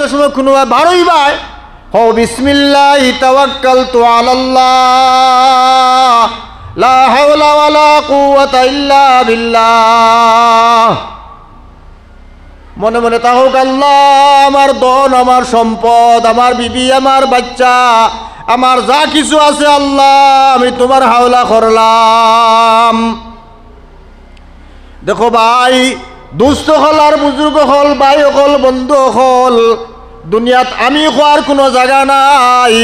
যে সময় কোনো বারোই ভাই হো বিসমিল্লাহি তাওয়াক্কালতু আলাল্লাহ লা হাওলা ওয়ালা কুওয়াতা ইল্লা বিল্লাহ। মনে মনে তাহোক আল্লাহ আমার ধন, আমার সম্পদ, আমার বিবি, আমার বাচ্চা, আমার যা কিছু আছে আল্লাহ আমি তোমার হাওলা করলাম। দেখো ভাই, দুস্থ হল আর বুজুর্গ হল, ভাই হল, বন্ধু হল, দুনিয়াত আমি খোয়ার কোনো জায়গা নাই,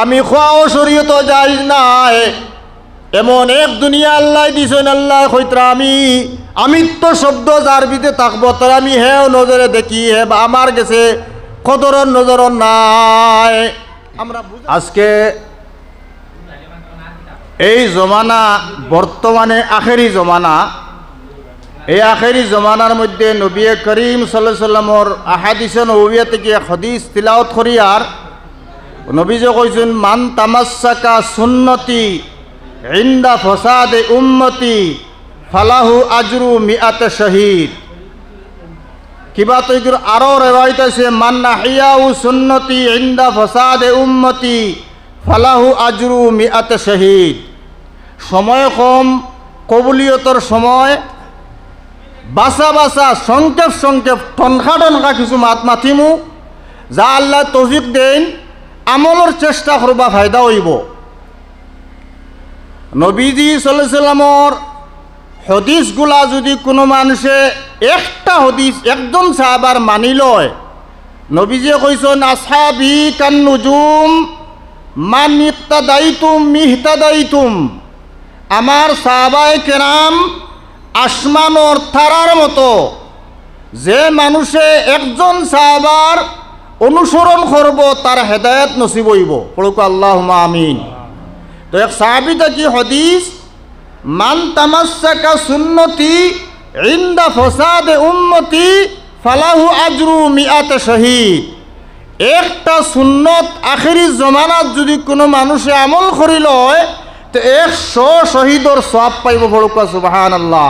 আমি খোয়াও শরীয়ত যাই নাই। এমন এক দুনিয়া আল্লাহ দিছেন, আল্লাহ কইত্রা আমিত্ব শব্দ যার ভিতরে থাকবো তার আমি হেও নজরে দেখি, হে আমার গেছে কদরন নজরন নাই। আমরা আজকে এই জমানা বর্তমানে আখেরি জমানা, এই আখেরি জমানার মধ্যে নবী করিম সাল্লাল্লাহু আলাইহি সাল্লামর আহাদিসে নববিয়া থেকে হাদিস তিলাওয়াত করি। আর নবীজি কইছেন মান তামাসসাকা সুন্নতি ইনদা ফাসাদে উম্মতি ফালাহু আজরু মিআত শহীদ। কিবা তো এগুলো আরও রেওয়ায়ত আছে মান নাহিয়াউ সুন্নতি ইনদা ফাসাদে উম্মতি ফালাহু আজরু মিআত শহীদ। সময় কম, কবুলিয়তর সময়, বাসা বাসা সংক্ষেপ সংক্ষেপ টনখা টনখা কিছু মাত মাতিমু, যা আল্লাহ তৌফিক দেন আমলের চেষ্টা করবা ফায়দা হইব। নবীজি সাল্লাল্লাহু আলাইহি সাল্লামর হদিসগুলা যদি কোনো মানুষে একটা হদিস একজন সাহাবার মানি লয়, নবীজি কইছেন আসহাবি কান নুজুম মান ইক্তাদাইতুম মিহতাদাইতুম। আমার সাহাবায়ে কেরাম আসমানর তারার মতো, যে মানুষে একজন সাহাবার অনুসরণ করব তার হেদায়েত নসিব হইব। পড়ুক আল্লাহুম্মা আমিন। তো এক সাহাবীটা কি হদিস মান তামাসসাকা সুন্নতি ইনদা ফাসাদে উম্মতি ফালাহু আজরু মিআত শহীদ। একটা সুন্নত আখেরি জমানাত যদি কোনো মানুষে আমল করি লয় তো 100 শহীদর সওয়াব পাইব। পড়ুক সুবহানাল্লাহ।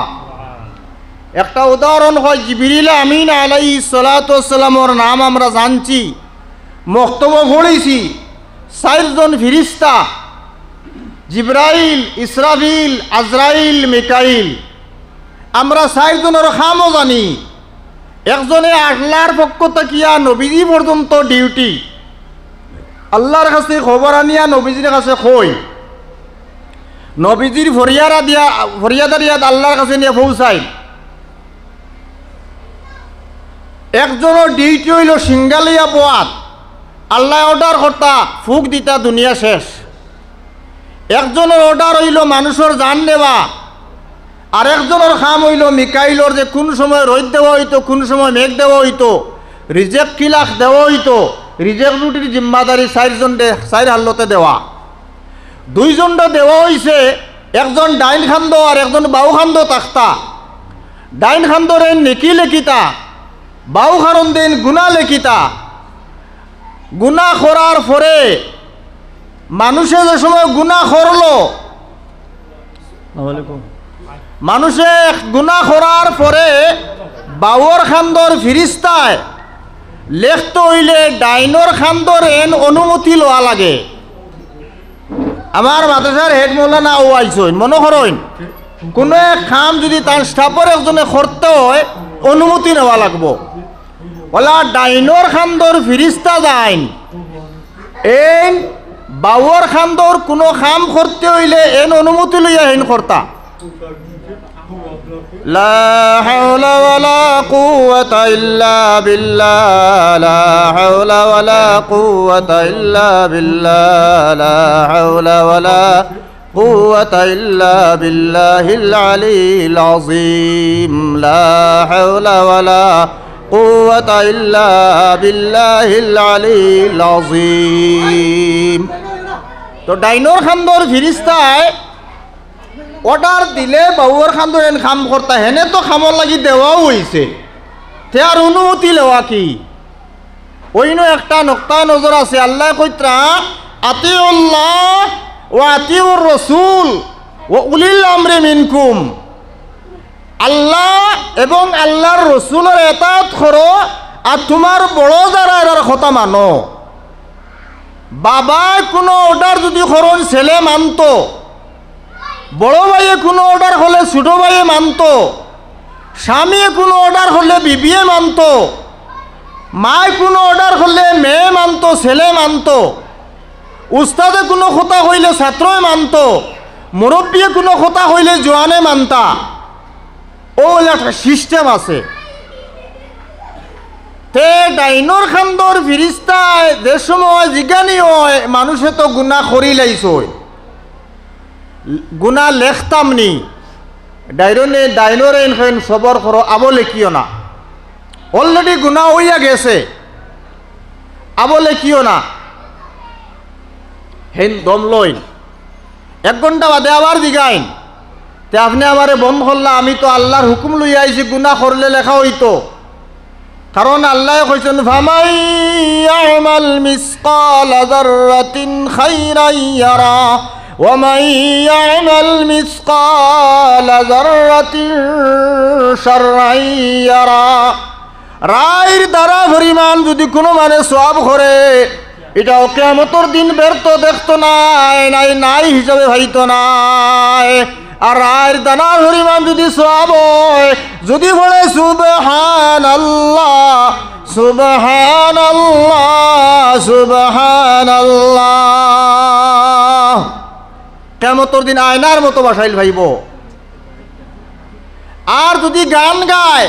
একটা উদাহরণ হয় জিবরিল আমিন আলাইহিস সালাতু ওয়াস সালামর নাম আমরা জানছি, মক্তব পড়েছি। 4 জন ফেরেশতা জিবরাইল, ইসরাফিল, আজরাইল, মিকাইল। আমরা 4 জনের খামও জানি। একজনে আল্লাহর পক্ষ থেকে নবীজি পর্যন্ত ডিউটি, আল্লাহর কাছে খবর আনিয়া নবীজির কাছে কই, নবীজির ফরিয়াদারিয়াত আল্লাহর কাছে নিয়ে পৌঁছায়। একজনের ডিউটি হইল সিঙ্গালিয়া বোয়াত, আল্লাহ অর্ডার কর্তা ফুক দিতা দুনিয়া শেষ। একজনের অর্ডার হইল মানুষের জান নেওয়া, আর একজনের কাম হইল মিকাইলর যে কোন সময় রোদ দেওয়া হইতো, কোন সময় মেঘ দেওয়া হইতো, রিজেক্ট কিলাখ দেওয়া হইতো। রিজেক্ট রুটির জিম্মাদারি 4 জন 4 হাল্লতে দেওয়া। 2 জনটা দেওয়া হয়েছে, একজন ডাইন খান্দ আর একজন বাউ খান্দ তাক্তা। ডাইন খান্দর নেকি লেখিতা, বাউ খারণ দেন গুণা লেখিতা। গুণা করার পরে মানুষে যে সময় গুণা করলো, মানুষে গুণা করার পরে বাউর খান্দর ফিরিস্তায় লেখতে হইলে ডাইনর খান্দর অনুমতি লওয়া লাগে। আমার মাদ্রাসার হেড মৌলানা ও আইসইন মনে করেন, কোনো এক কাম যদি তার স্টাফের একজনে করতে হয় অনুমতি নেওয়া লাগবো। ওলা ডাইনর খান্দর ফিরিস্তা যাইন, এই বাউর খান্দর কোনো কাম করতে হইলে অনুমতি লইয়া হেন কর্তা। লা হাওলা ওয়ালা কুওয়াতা ইল্লা বিল্লাহ, লা হাওলা ওয়ালা কুওয়াতা ইল্লা বিল্লাহ, লা হাওলা ওয়ালা কুওয়াতা ইল্লা বিল্লাহিল আলিয়্যিল আযীম, লা হাওলা ওয়ালা কুওয়াতা ইল্লা বিল্লাহিল আলিয়্যিল আযীম। তো ডাইনর খান্দর ফিরিস্তায় অর্ডার দিলে বাউর খান্দর এন কাম করতা, হেনে তো খামর লাগি দেওয়াও হয়েছে, তে আর অনুমতি লওয়া কি? অন্য একটা নক্তা নজর আছে। আল্লাহ কইত্রা আতিউল্লাহ ওয়া আতিউর রাসূল ওয়া উলিল আমরি মিনকুম। আল্লাহ এবং আল্লাহর রসুলের ইতাআত করো আর তোমার বড় যারা এরার কথা মানো। বাবায় কোনো অর্ডার যদি করেন ছেলে মানত, বড় ভাইয়ে কোনো অর্ডার হলে ছোট ভাইয়ে মানত, স্বামী কোনো অর্ডার হলে বিবিয়ে মানত, মায় কোনো অর্ডার হলে মেয়ে মানত, ছেলে মানত, উস্তাদে কোনো কথা হইলে ছাত্রই মানত, মুরব্বীয়ে কোনো কথা হইলে জোয়ানে মানতা। ও একটা সিস্টেম আছে। তে ডাইনোর খান্দর ফিরিস্তায় যে সময় জিজ্ঞানি হয় মানুষে তো গুণা করি লাইছ, গুণা লেখতাম নি, ডাইনোরে এনখান সবর করো আবো লেখিও না, অলরেডি গুণা হইয়া গেছে, আবো লেখিও না। হেন দম লইন, 1 ঘন্টা বাদে আবার জিগাইন, তে আপনি আমারে বন্ধ করলা, আমি তো আল্লাহর হুকুম লইয়া আইছি, গুণা করলে লেখা হইতো। কারণ আল্লাহ কইছেন ফামাই ইয়ামাল মিসকালা যাররাতিন খাইরান ইয়ারা ওয়া মান ইয়ামাল মিসকালা যাররাতিন শাররান ইয়ারা। রায়ের দ্বারা পরিমাণ যদি কোনো মানে সওয়াব করে, এটাও কিয়ামতের দিন ব্যর্থ দেখতো নাই হিসাবে ভাইতো নাই। আর রায়ের দানার পরিমাণ যদি সওয়াব হয়, যদি বলে সুবহানাল্লাহ সুবহানাল্লাহ সুবহানাল্লাহ, কিয়ামতের দিন আয়নার মতো বাসাইল ভাইব। আর যদি গান গায়,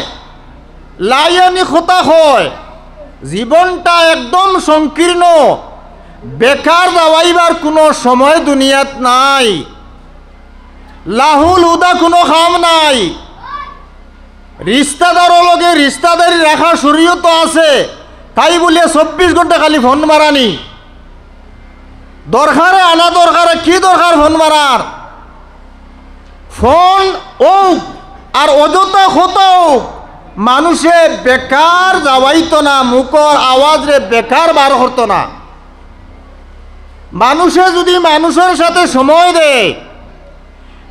লাইয়ানি কথা হয়, জীবনটা একদম সংকীর্ণ, বেকার যাওয়াইবার কোনো সময় দুনিয়াত নাই, লাহুল উদা কোনো খাম নাই। রিস্তাদারও লগে রিস্তাদারি রাখা শরীয়ত আছে, তাই বলে 24 ঘন্টা খালি ফোন মারানি দরকারে আনা দরকারে, কি দরকার ফোন মারার? ফোন ও আর অযথা হতো মানুষে বেকার যাওয়াইতো না, মুখর আওয়াজ রে বেকার বার করতো না। মানুষে যদি মানুষের সাথে সময় দেয়,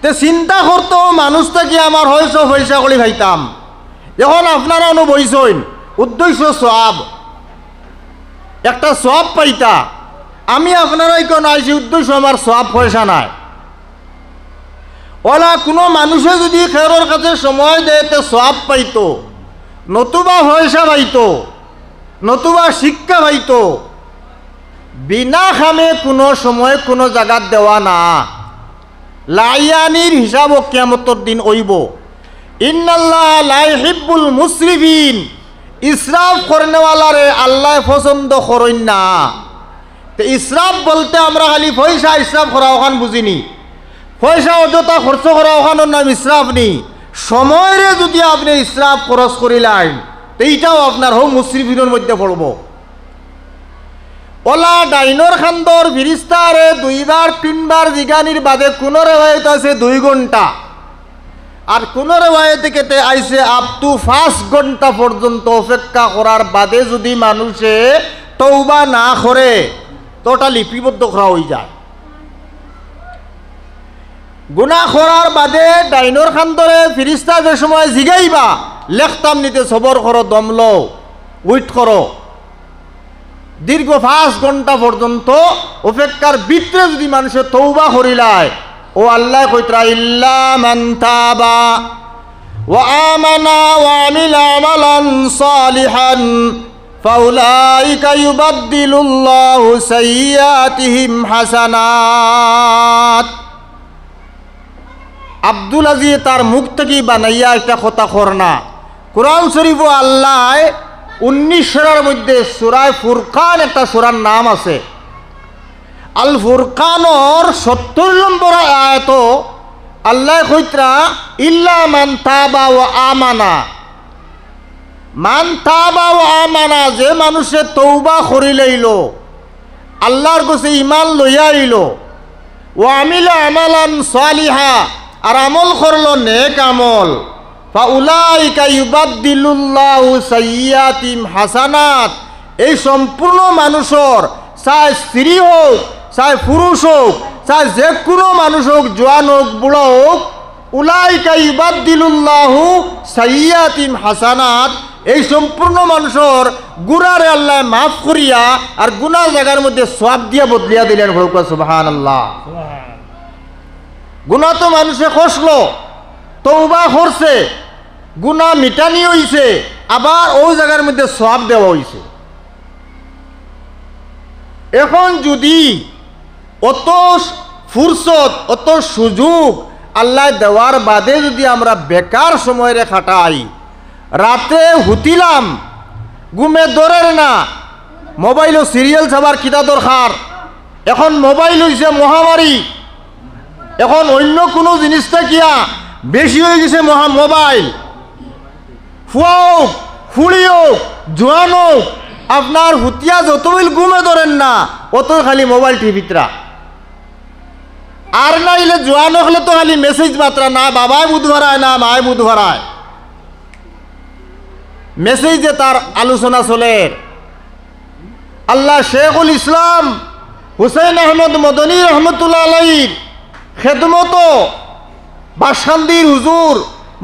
তে চিন্তা করতো মানুষটা কি আমার হয়েছ পয়সা করে খাইতাম। এখন আপনারা বইছেন উদ্দেশ্য সওয়াব, একটা সওয়াব পাইতা, আমি আপনারাই কেন আইছি উদ্দেশ্য আমার সওয়াব পয়সা নাই। ওলা কোনো মানুষে যদি খেরোর কাছে সময় দেয় তে সওয়াব পাইতো, নতুবা পয়সা পাইতো, নতুবা শিক্ষা পাইতো। বিনা খামে কোনো সময় কোনো জায়গাত দেওয়া না, লাইয়ানির হিসাব কিয়ামতের দিন হইব। ইন্নাল্লাহ লা ইহিব্বুল মুসরিফিন, ইসরাফ করনেওয়ালারে আল্লাহ পছন্দ করেন না। তো ইসরাফ বলতে আমরা খালি পয়সা ইসরাফ করা ওখান বুঝিনি, পয়সা অযথা খরচ করা ওখানোর নাম ইসরাফ নি। সময়ের যদি আপনি ইসরাফ খরচ করিলেন, তো এইটাও আপনার হোক মুসরিফিনের মধ্যে পড়ব। ওলা ডাইনোর খান্দর ফিরিস্তারে 2 বার 3 বার জিগানির বাদে কোনো রেওয়ায়ত আছে 2 ঘন্টা, আর কোনো রেওয়ায়তে কেটে আইছে আপ টু 5 ঘন্টা পর্যন্ত অপেক্ষা করার বাদে যদি মানুষে তওবা না করে, তো ওটা লিপিবদ্ধ করা হয়ে যায়। গুনাহ করার বাদে ডাইনোর খান্দরে ফিরিস্তা যে সময় জিগাইবা, লেখতাম নিতে সবর করো, দম লো, উইট করো। দীর্ঘ 5 ঘন্টা পর্যন্ত অপেক্ষার ভিতরে যদি মানুষের তওবা করিলায়, ও আল্লাহ কইতরা ইল্লা মান তাবা ওয়া আমানা ওয়া আমিলা আমালান সালিহান ফাউলাইকা ইউবাদদিলুল্লাহু সাইয়্যাতিহিম হাসানাত। আব্দুল আজিজ তার মুখ থেকে বানাইয়া একটা কথা করনা। কোরআন শরীফ আল্লাহ 19 সূরার মধ্যে সূরায়ে ফুরকান একটা সূরার নাম আছে। আল ফুরকানর 70 নম্বর আয়াত আল্লাহ কইতরা ইল্লা মান তাবা ওয়া আমানা। মান তাবা ওয়া আমানা, যে মানুষে তওবা করি লইল, আল্লাহর কাছে ঈমান লইয়া আইল, ওয়া আমিলা আমালান সালিহা, আর আমল করলো নেক আমল, ফাউলাইকা ইউবাদদিলুল্লাহু সাইয়্যাতিহিম হাসানাত। এই সম্পূর্ণ মানুষের, চাই স্ত্রী হোক, চাই পুরুষ হোক, চাই যে কোনো মানুষ হোক, জোয়ান হোক, বুড়ো হোক, উলাইকা ইউবাদদিলুল্লাহু সাইয়্যাতিহিম হাসানাত, এই সম্পূর্ণ মানুষের গুনারে আল্লাহ মাফ করিয়া আর গুনার জায়গার মধ্যে সওয়াব দিয়া বদলিয়া দিলেন। সুবহানাল্লাহ। গুনাহ তো মানুষে খসলো, তওবা করছে, গুনাহ মিটানি হইছে, আবার ওই জায়গার মধ্যে সওয়াব দেওয়া হইছে। এখন যদি অত ফুরসত অত সুযোগ আল্লাহ দেওয়ার বাদে যদি আমরা বেকার সময়ে খাটাই, রাতে হুতিলাম, ঘুমে দরের না, মোবাইলও সিরিয়াল চাবার কিতা দরকার। এখন মোবাইল হইছে মহামারী, এখন অন্য কোনো জিনিসটা কিয়া বেশি হয়ে গেছে মোবাইল। ফুয়া হোক, ফুড়ি হোক, জোয়ান হোক, আপনার হুতিয়া যতবিল ঘুমে ধরেন না, অত খালি মোবাইল টিভিতরা। আর নাইলে জোয়ান হলে তো খালি মেসেজ মাত্রা, না বাবাই বুধ ভরায় না মায় বুধ ভরায়, মেসেজে তার আলোচনা চলে। আল্লাহ শেখুল ইসলাম হুসেন আহমদ মদনী রহমতুল্লাহ আলাইহির খেদমত বাসখান্দির হুজুর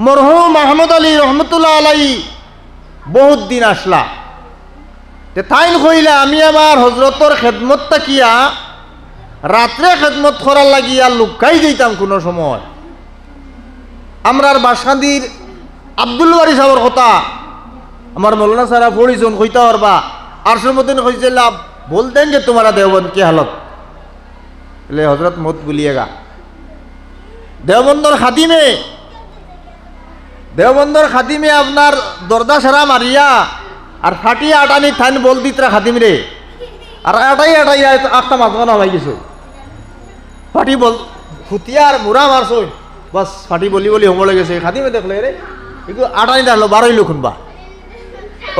মরহুম আহমদ আলী রহমতুল্লাহ আলাইহি বহুত দিন আসলা। তাইন কইলা আমি আমার হজরতর খেদমতটা কিয়া রাত্রে খেদমত করার লাগিয়া লুকাই দিতাম কোনো সময়। আমরার বাসখান্দির আব্দুল বারি সাহর কথা আমার মৌলানা সারা পড়িছন কইতা পারবা। আরশোর মধ্যে কইছিল বলতেন যে তোমারা দেওবন্দ কি হালত, বলে হজরত মত বলিয়েগা। দেওবন্দর খাদিমে আপনার দরদা সারা মারিয়া আর ফাটিয়া আটানি থাইন বল দিতরা খাদিম রে, আর আটাই আটটা মাঝখানে হয়ে গেছো, ফাটি বল ফুটিয়া আর মুরা মারছই, বাস ফাটি বলি বলি হমলে গেছে। খাদিমে দেখলে রে এগুলো আটানি দেখলো 12 লক্ষণ বা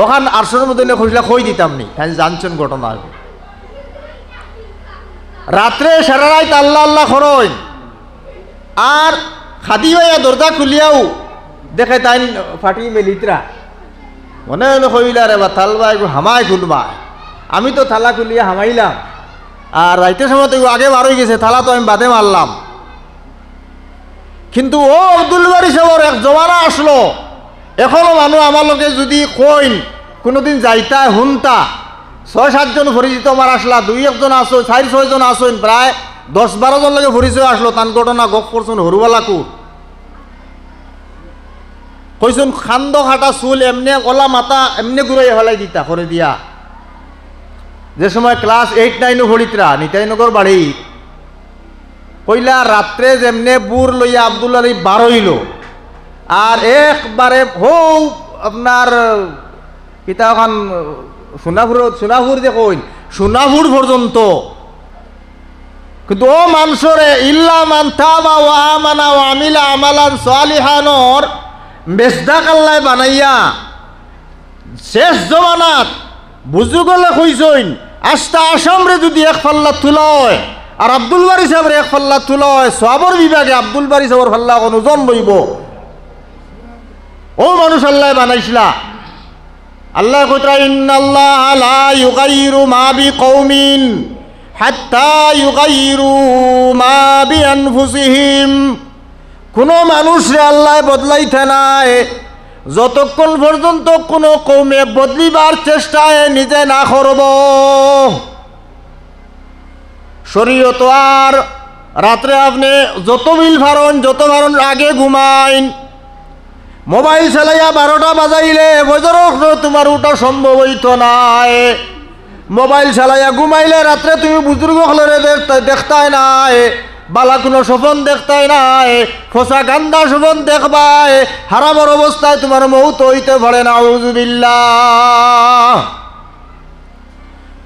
ওখান আরশোর মধ্যে খুঁজলে খই দিতাম নি, হ্যাঁ জানছেন ঘটনা। রাত্রে সারা রাত আল্লাহ আল্লাহ খরচ, আর খাদি ভাইয়া দরজা খুলিয়াও দেখে তাই ফাটি মেলিতরা মনে হলো কইলা রে বা থালবা একটু হামাই খুলবা। আমি তো থালা খুলিয়া হামাইলাম, আর রাইতের সময় তো আগে বার হয়ে গেছে, থালা তো আমি বাদে মারলাম। কিন্তু ও আব্দুল বারি সাহেবের এক জমানা আসলো, এখনো মানুষ আমার লোকে যদি কইন কোনোদিন যাইতা হুনতা 6-7 জন পরিচিত আমার আসলা, 2-1 জন আসো, 4-6 জন আসেন, প্রায় 10-12 জন লোকে পরিচয় আসলো। তান ঘটনা গপ করছেন হরুবালাকু কইছেন খান্দ খাটা চুল এমনি কলা মাথা এমনি ঘুরাই ফেলাই দিতা করে দিয়া। যে সময় ক্লাস 8-9 পড়িতরা নিতাইনগর বাড়ি, কইলা রাত্রে যেমনে বুর লইয়া আব্দুল আলী বার হইল, আর একবারে হৌ আপনার কিতাখান সোনাপুর যে কইন সোনাপুর পর্যন্ত। কিন্তু ও মানুষরে ইল্লা মান তাবা ওয়া আমানা ওয়া আমিলা আমালান সালিহানর মেজদা কাল্লাই বানাইয়া শেষ জমানাত বুজুগলে কইছইন আস্তা আসামরে যদি এক পাল্লা তুলয় আর আব্দুল বারি সাহেবের এক পাল্লা তুলয়, সবর বিভাগে আব্দুল বারি সাহেবের পাল্লা কোন ওজন লইব। ও মানুষ আল্লাহ বানাইছিলা। আল্লাহ কইতা ইন্নাল্লাহ লা ইউগাইরু মা বিকৌমিন হাত্তা ইউগাইরু মা বিআনফুসিহিম। কোনো মানুষরে আল্লাহ বদলাইতে নাই যতক্ষণ পর্যন্ত কোনো কৌমে বদলিবার চেষ্টায় নিজে না করব। শরীয়ত আর রাত্রে আপনি যত বিল ফারন যত ফারন আগে ঘুমাইন, মোবাইল চালাইয়া 12টা বাজাইলে বজর তোমার ওটা সম্ভব হইত নাই। মোবাইল চালাইয়া ঘুমাইলে রাত্রে তুমি বুজুর্গ হলরে দেখতাই নাই, বালা কোনো স্বপন দেখতাই নাই, ফসা গান্দা স্বপন দেখবাই, হারামর অবস্থায় তোমার মৌত হইতে পারে না। আউযুবিল্লাহ।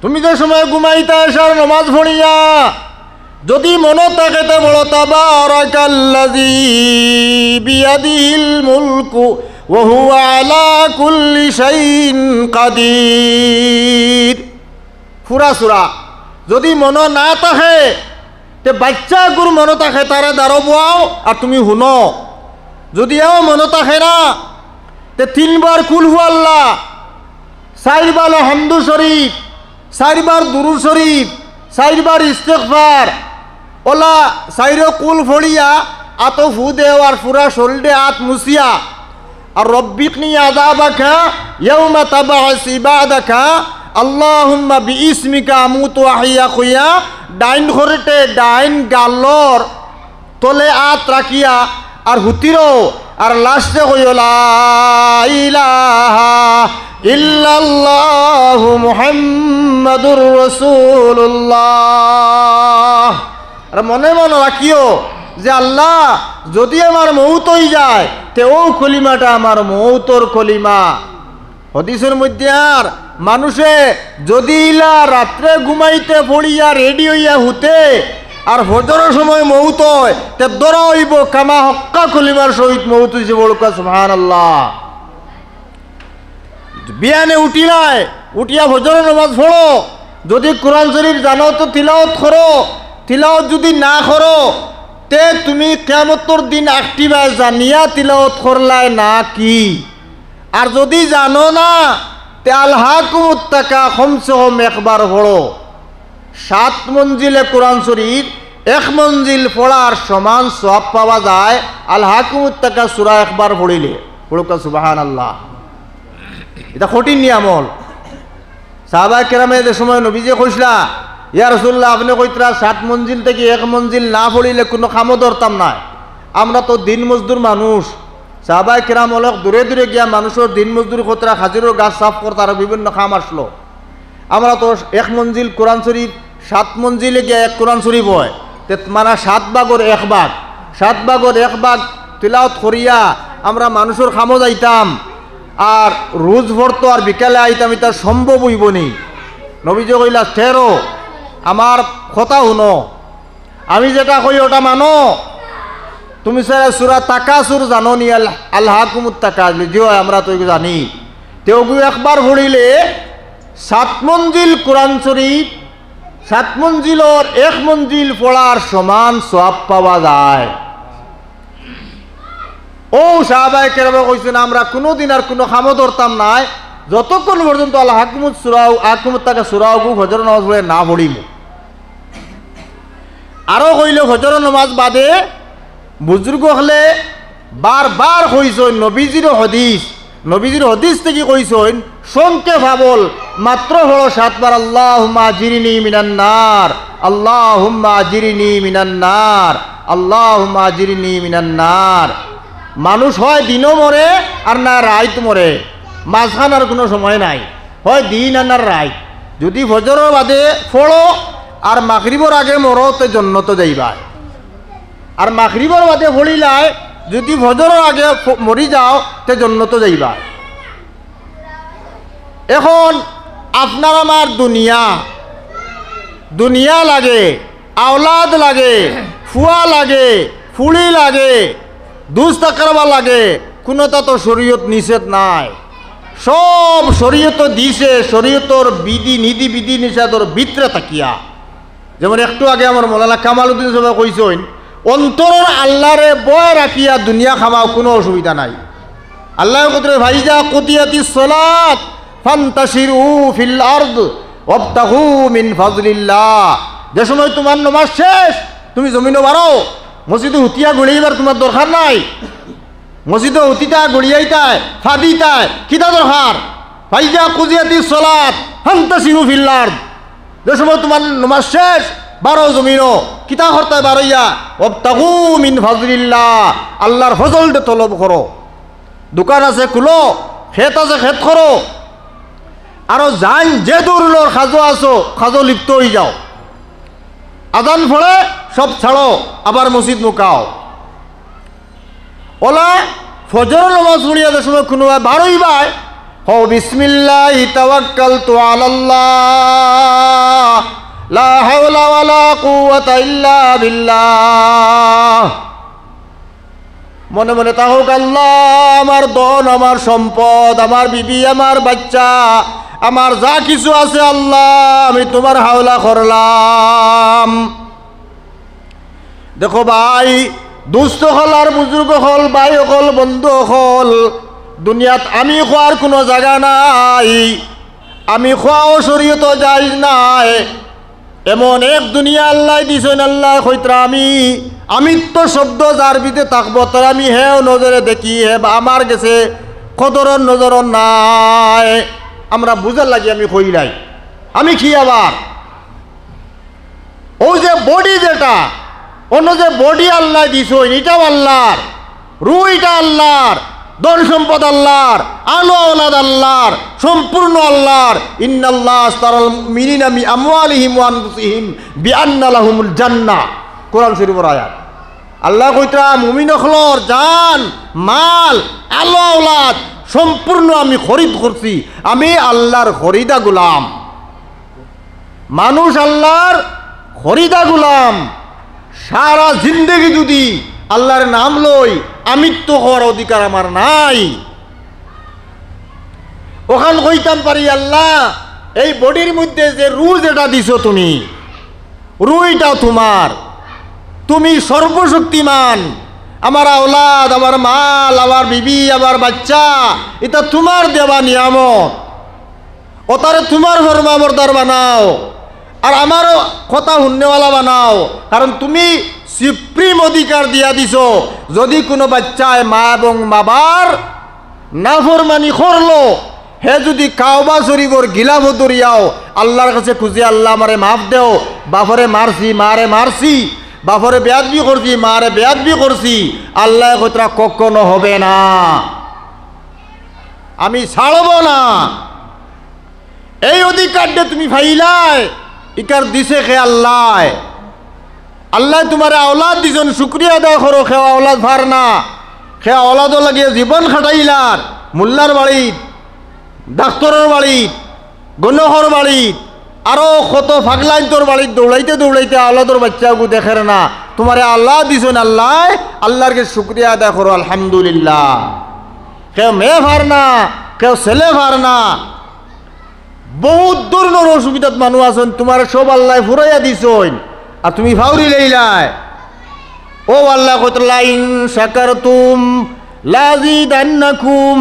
তুমি যে সময় ঘুমাইতে আসার নমাজ পড়িয়া যদি মনে থাকে তো বলো তাবারাকাল্লাযী বিয়াদিহিল মুলকু ওয়া হুয়া আলা কুল্লি শাইইন কাদির। ফুরা সুরা যদি মনে না থাকে তে বাচ্চা গুর মনে থাকে তারা দাঁড়াও আর তুমি শুনো। যদি এও মনে থাকে না তে 3 বার কুল হু আল্লাহ, 4 বার হামদু শরীফ, 4 বার দুরূদ শরীফ, 4 বার ইস্তিগফার, ওলা 4 কুল ফড়িয়া আতো ফু দেও আর পুরা শরীরে হাত মুছিয়া আর রব্বিকনি আযাবাকা ইয়াউমা তাবআস ইবাদাকা আল্লাহুম্মা বিইসমিকা আমুতু ওয়া আহইয়া কইয়া ডাইন ঘরেতে ডাইন গালর তলে আত রাখিয়া আর হুতিরো আর লাস্টে কইও লা ইলাহা ইল্লাল্লাহু মুহাম্মাদুর রাসূলুল্লাহ। আর মনে মনে রাখিও যে আল্লাহ যদি আমার মৌত হয়ে যায় তেও কলিমাটা আমার মৌতর কলিমা। হদিসের মধ্যে আর মানুষে যদি ইলা রাত্রে ঘুমাইতে পড়িয়া রেডি হইয়া হুতে আর ফজরের সময় মৌত হয় তে দরা হইব কামা হক্কা কলিমার সহিত মৌত হইছে বলকা সুবহানাল্লাহ। বিয়ানে উঠিলায় উঠিয়া ফজরের নামাজ পড়ো, যদি কোরআন শরীফ জানো তো তিলাওয়াত করো, তিলাওয়াত যদি না করো তে তুমি কিয়ামতের দিন আখটিবা জানিয়া তিলাওয়াত করলায় না কি। আর যদি জানো না তে আলহাকুমুত তাকা কমসে কম একবার পড়ো। 7 মঞ্জিলে কোরআন শরীফ 1 মঞ্জিল পড়ার সমান সওয়াব পাওয়া যায় আলহাকুমুত তাকা সূরা একবার পড়িলে। পড়ুকা সুবহানাল্লাহ। এটা কঠিন নিয়ামল। সাহাবায়ে কেরামে যে সময় নবীজি কইসলা ইয়া রাসূলুল্লাহ আপনি কইতরা 7 মঞ্জিল থেকে 1 মঞ্জিল না পড়িলে কোনো কামও ধরতাম না। আমরা তো দিন মজদুর মানুষ। সাহাবায়ে কেরাম হল দূরে দূরে গিয়া মানুষের দিন মজদুরি কতরা খাজিরও গাছ সাফ করতে আর বিভিন্ন কাম আসলো। আমরা তো 1 মঞ্জিল কোরআন শরীফ 7 মঞ্জিলে গিয়া 1 কোরআন শরীফ হয় তে মানে 7 ভাগের 1 ভাগ 7 ভাগের 1 ভাগ তিলাওয়াত করিয়া আমরা মানুষের কামও যাইতাম আর রোজ ভরতো আর বিকালে আইতাম। এটা সম্ভব হইব নি? নবীজি কইলা ঠেরো আমার কথা শুনো, আমি যেটা কই ওটা মানো। তুমি স্যার সূরা তাকাসুর জানো নি? আলহাকুমুত তাকাসুর যে আমরা তো জানি। তেওগু একবার পড়িলে 7 মঞ্জিল কোরআন শরীফ 7 মঞ্জিলর 1 মঞ্জিল পড়ার সমান সওয়াব পাওয়া যায়। ও সাহাবায়ে কেরাম কইছেন আমরা কোনোদিন আর কোনো কামও ধরতাম নাই যতক্ষণ পর্যন্ত আলহাকুমুত সূরাও আকুমুত তাকা সূরাও ফজর নামাজ পড়ে না পড়িব। আরও কইল ফজর নামাজ বাদে বুজুর্গ হলে বারবার কইছেন নবীজির হদিস থেকে কইছেন সংকে ভাবল মাত্র হলো 7 বার আল্লাহুম্মা আজিরনি মিনান নার আল্লাহুম্মা আজিরনি মিনান নার আল্লাহুম্মা আজিরনি মিনান নার। মানুষ হয় দিনও মরে আর না রাত মরে, মাঝখান আর কোনো সময় নাই, হয় দিন আর না রাত। যদি ফজরের বাদে ফড়ো আর মাগরিবের আগে মরো তে জন্নত যাইবা, আর মাগরিবের বাদে ফড়িলাই যদি ফজরের আগে মরি যাও তে জন্নত যাইবা। এখন আপনার আমার দুনিয়া লাগে, আওলাদ লাগে, ফুয়া লাগে, ফুলি লাগে, দুস্তা করবা লাগে, কোনোটা তো শরীয়ত নিষেধ নাই। সব শরীয়ত দিছে শরীয়তর নীতি বিধি নিষেধর ভিতরে তাকিয়া। যেমন একটু আগে আমার মৌলানা কামালউদ্দিন সাহেব কইছেন অন্তরের আল্লাহরে বয় রাখিয়া দুনিয়া খামাও কোনো অসুবিধা নাই। আল্লাহ কতরে ভাইজা কুতিয়াতিস সালাত ফান্তাশিরু ফিল আরদ ওয়াবতাগু মিন ফাজলিল্লাহ। যে সময় তোমার নামাজ শেষ তুমি জমিনে বাড়ো, মসজিদে হুতিয়া গড়িয়েবার তোমার দরকার নাই। মসজিদে হুতিটা গড়িয়াইতায় ফাদিতায় কিতা দরকার? ভাইজা কুতিয়াতিস সালাত ফান্তাশিরু ফিল আরদ। যে সময় তোমার নামাজ শেষ বারো জমিনো কিতা করতে বারইয়া ওয়াবতাগু মিন ফাজলিল্লাহ, আল্লাহর ফজলটা তলব করো। দোকান আছে খুলো, খেত আছে খেত করো, আরো জান যে দূরলোর খাজো আছো খাজো লিপ্ত হয়ে যাও। আজান ফলে সব ছাড়ো, আবার মসজিদ মুকাও। ওলা ফজর নামাজ পড়িয়া যে সময় কোনো বারোই বাই হো বিসমিল্লাহি তাওয়াক্কালতু আলাল্লাহ লা হাওলা ওয়ালা কুওয়াতা ইল্লা বিল্লাহ। মনে মনে তাহোক আল্লাহ আমার ধন, আমার সম্পদ, আমার বিবি, আমার বাচ্চা, আমার যা কিছু আছে আল্লাহ আমি তোমার হাওলা করলাম। দেখো ভাই, দুস্থ হল আর বুজুর্গ হল, ভাই হল, বন্ধু হল, দুনিয়াত আমি খোয়ার কোনো জায়গা নাই, আমি খোয়াও শরীয়ত জায়েজ নাই। এমন এক দুনিয়া আল্লাহ দিছেন, আল্লাহ কইতরা আমিত্ব শব্দ যার ভিতরে থাকবো তার আমি হেও নজরে দেখি হে আমার গেছে কদরন নজরন নাই। আমরা বুঝার লাগি আমি কইলাই, আমি কি আবার ও যে বডি যেটা অন্য যে বডি আল্লাহ দিছ এটাও আল্লাহর, রুইটা আল্লাহর, ধন সম্পদ আল্লাহর, আলো আওলাদ আল্লাহর, সম্পূর্ণ আল্লাহর। ইন্নাল্লাহ আশতারাল মুমিনিনা মিন আমওয়ালিহিম ওয়া আনফুসিহিম বিআন্না লাহুমুল জান্নাহ, কোরআন শরীফের আয়াত। আল্লাহ কইতা মুমিন হলর জান মাল আলো আওলাদ সম্পূর্ণ আমি খরিদ করছি, আমি আল্লাহর খরিদা গোলাম। মানুষ আল্লাহর খরিদা গোলাম। সারা জিন্দেগি যদি আল্লাহর নাম লই আমিত্ব হওয়ার অধিকার আমার নাই। ওখান কইতাম পারি আল্লাহ এই বডির মধ্যে যে রু যেটা দিছো তুমি, রুইটাও তোমার, তুমি সর্বশক্তিমান। আমার আওলাদ, আমার মাল, আমার বিবি, আমার বাচ্চা, এটা তোমার দেওয়া নিয়ামত। ওটারে তোমার ফরমাবরদার বানাও আর আমারও কথা শুননেওয়ালা বানাও, কারণ তুমি সুপ্রিম অধিকার দিয়া দিছ। যদি কোনো বাচ্চায় মা এবং বাবার নাফরমানি করলো, হে যদি কাওবা শরীফর গিলাফ দরিয়াও আল্লাহর কাছে খুঁজে, আল্লাহ আমারে মাফ দেও, বাপরে মারছি মারে মারছি, বাপরে বেয়াদবি করছি মারে বেয়াদবি করছি, আল্লাহ কতরা কখনো হবে না, আমি ছাড়ব না। এই অধিকারটা তুমি ফাইলাই, ইকার দিছে খে আল্লাহ। আল্লাহ তোমার আওলাদ দিছেন, শুক্রিয়া আদায় করো। খে আওলাদ ভার না, খে আওলাদও লাগিয়ে জীবন খাটাইলার, মোল্লার বাড়িত, ডাক্তরের বাড়িত, গণহর বাড়িত, আরো কত ফাগলাইন তোর বাড়িত দৌড়াইতে দৌড়াইতে আওলাদর বাচ্চাকে দেখের না। তোমার আল্লাহ দিছেন, আল্লাহ আল্লাহরকে শুক্রিয়া আদায় করো আলহামদুলিল্লাহ। কেউ মেয়ে ভার না, কেউ ছেলে ভার না, বহুত ধরনের অসুবিধাত মানুষ আছেন, তোমার সব আল্লাহ ফুরাইয়া দিছেন আর তুমি ফাউরি লইলাই। ও আল্লাহ কতলা ইন শাকারতুম লাযিদান্নাকুম,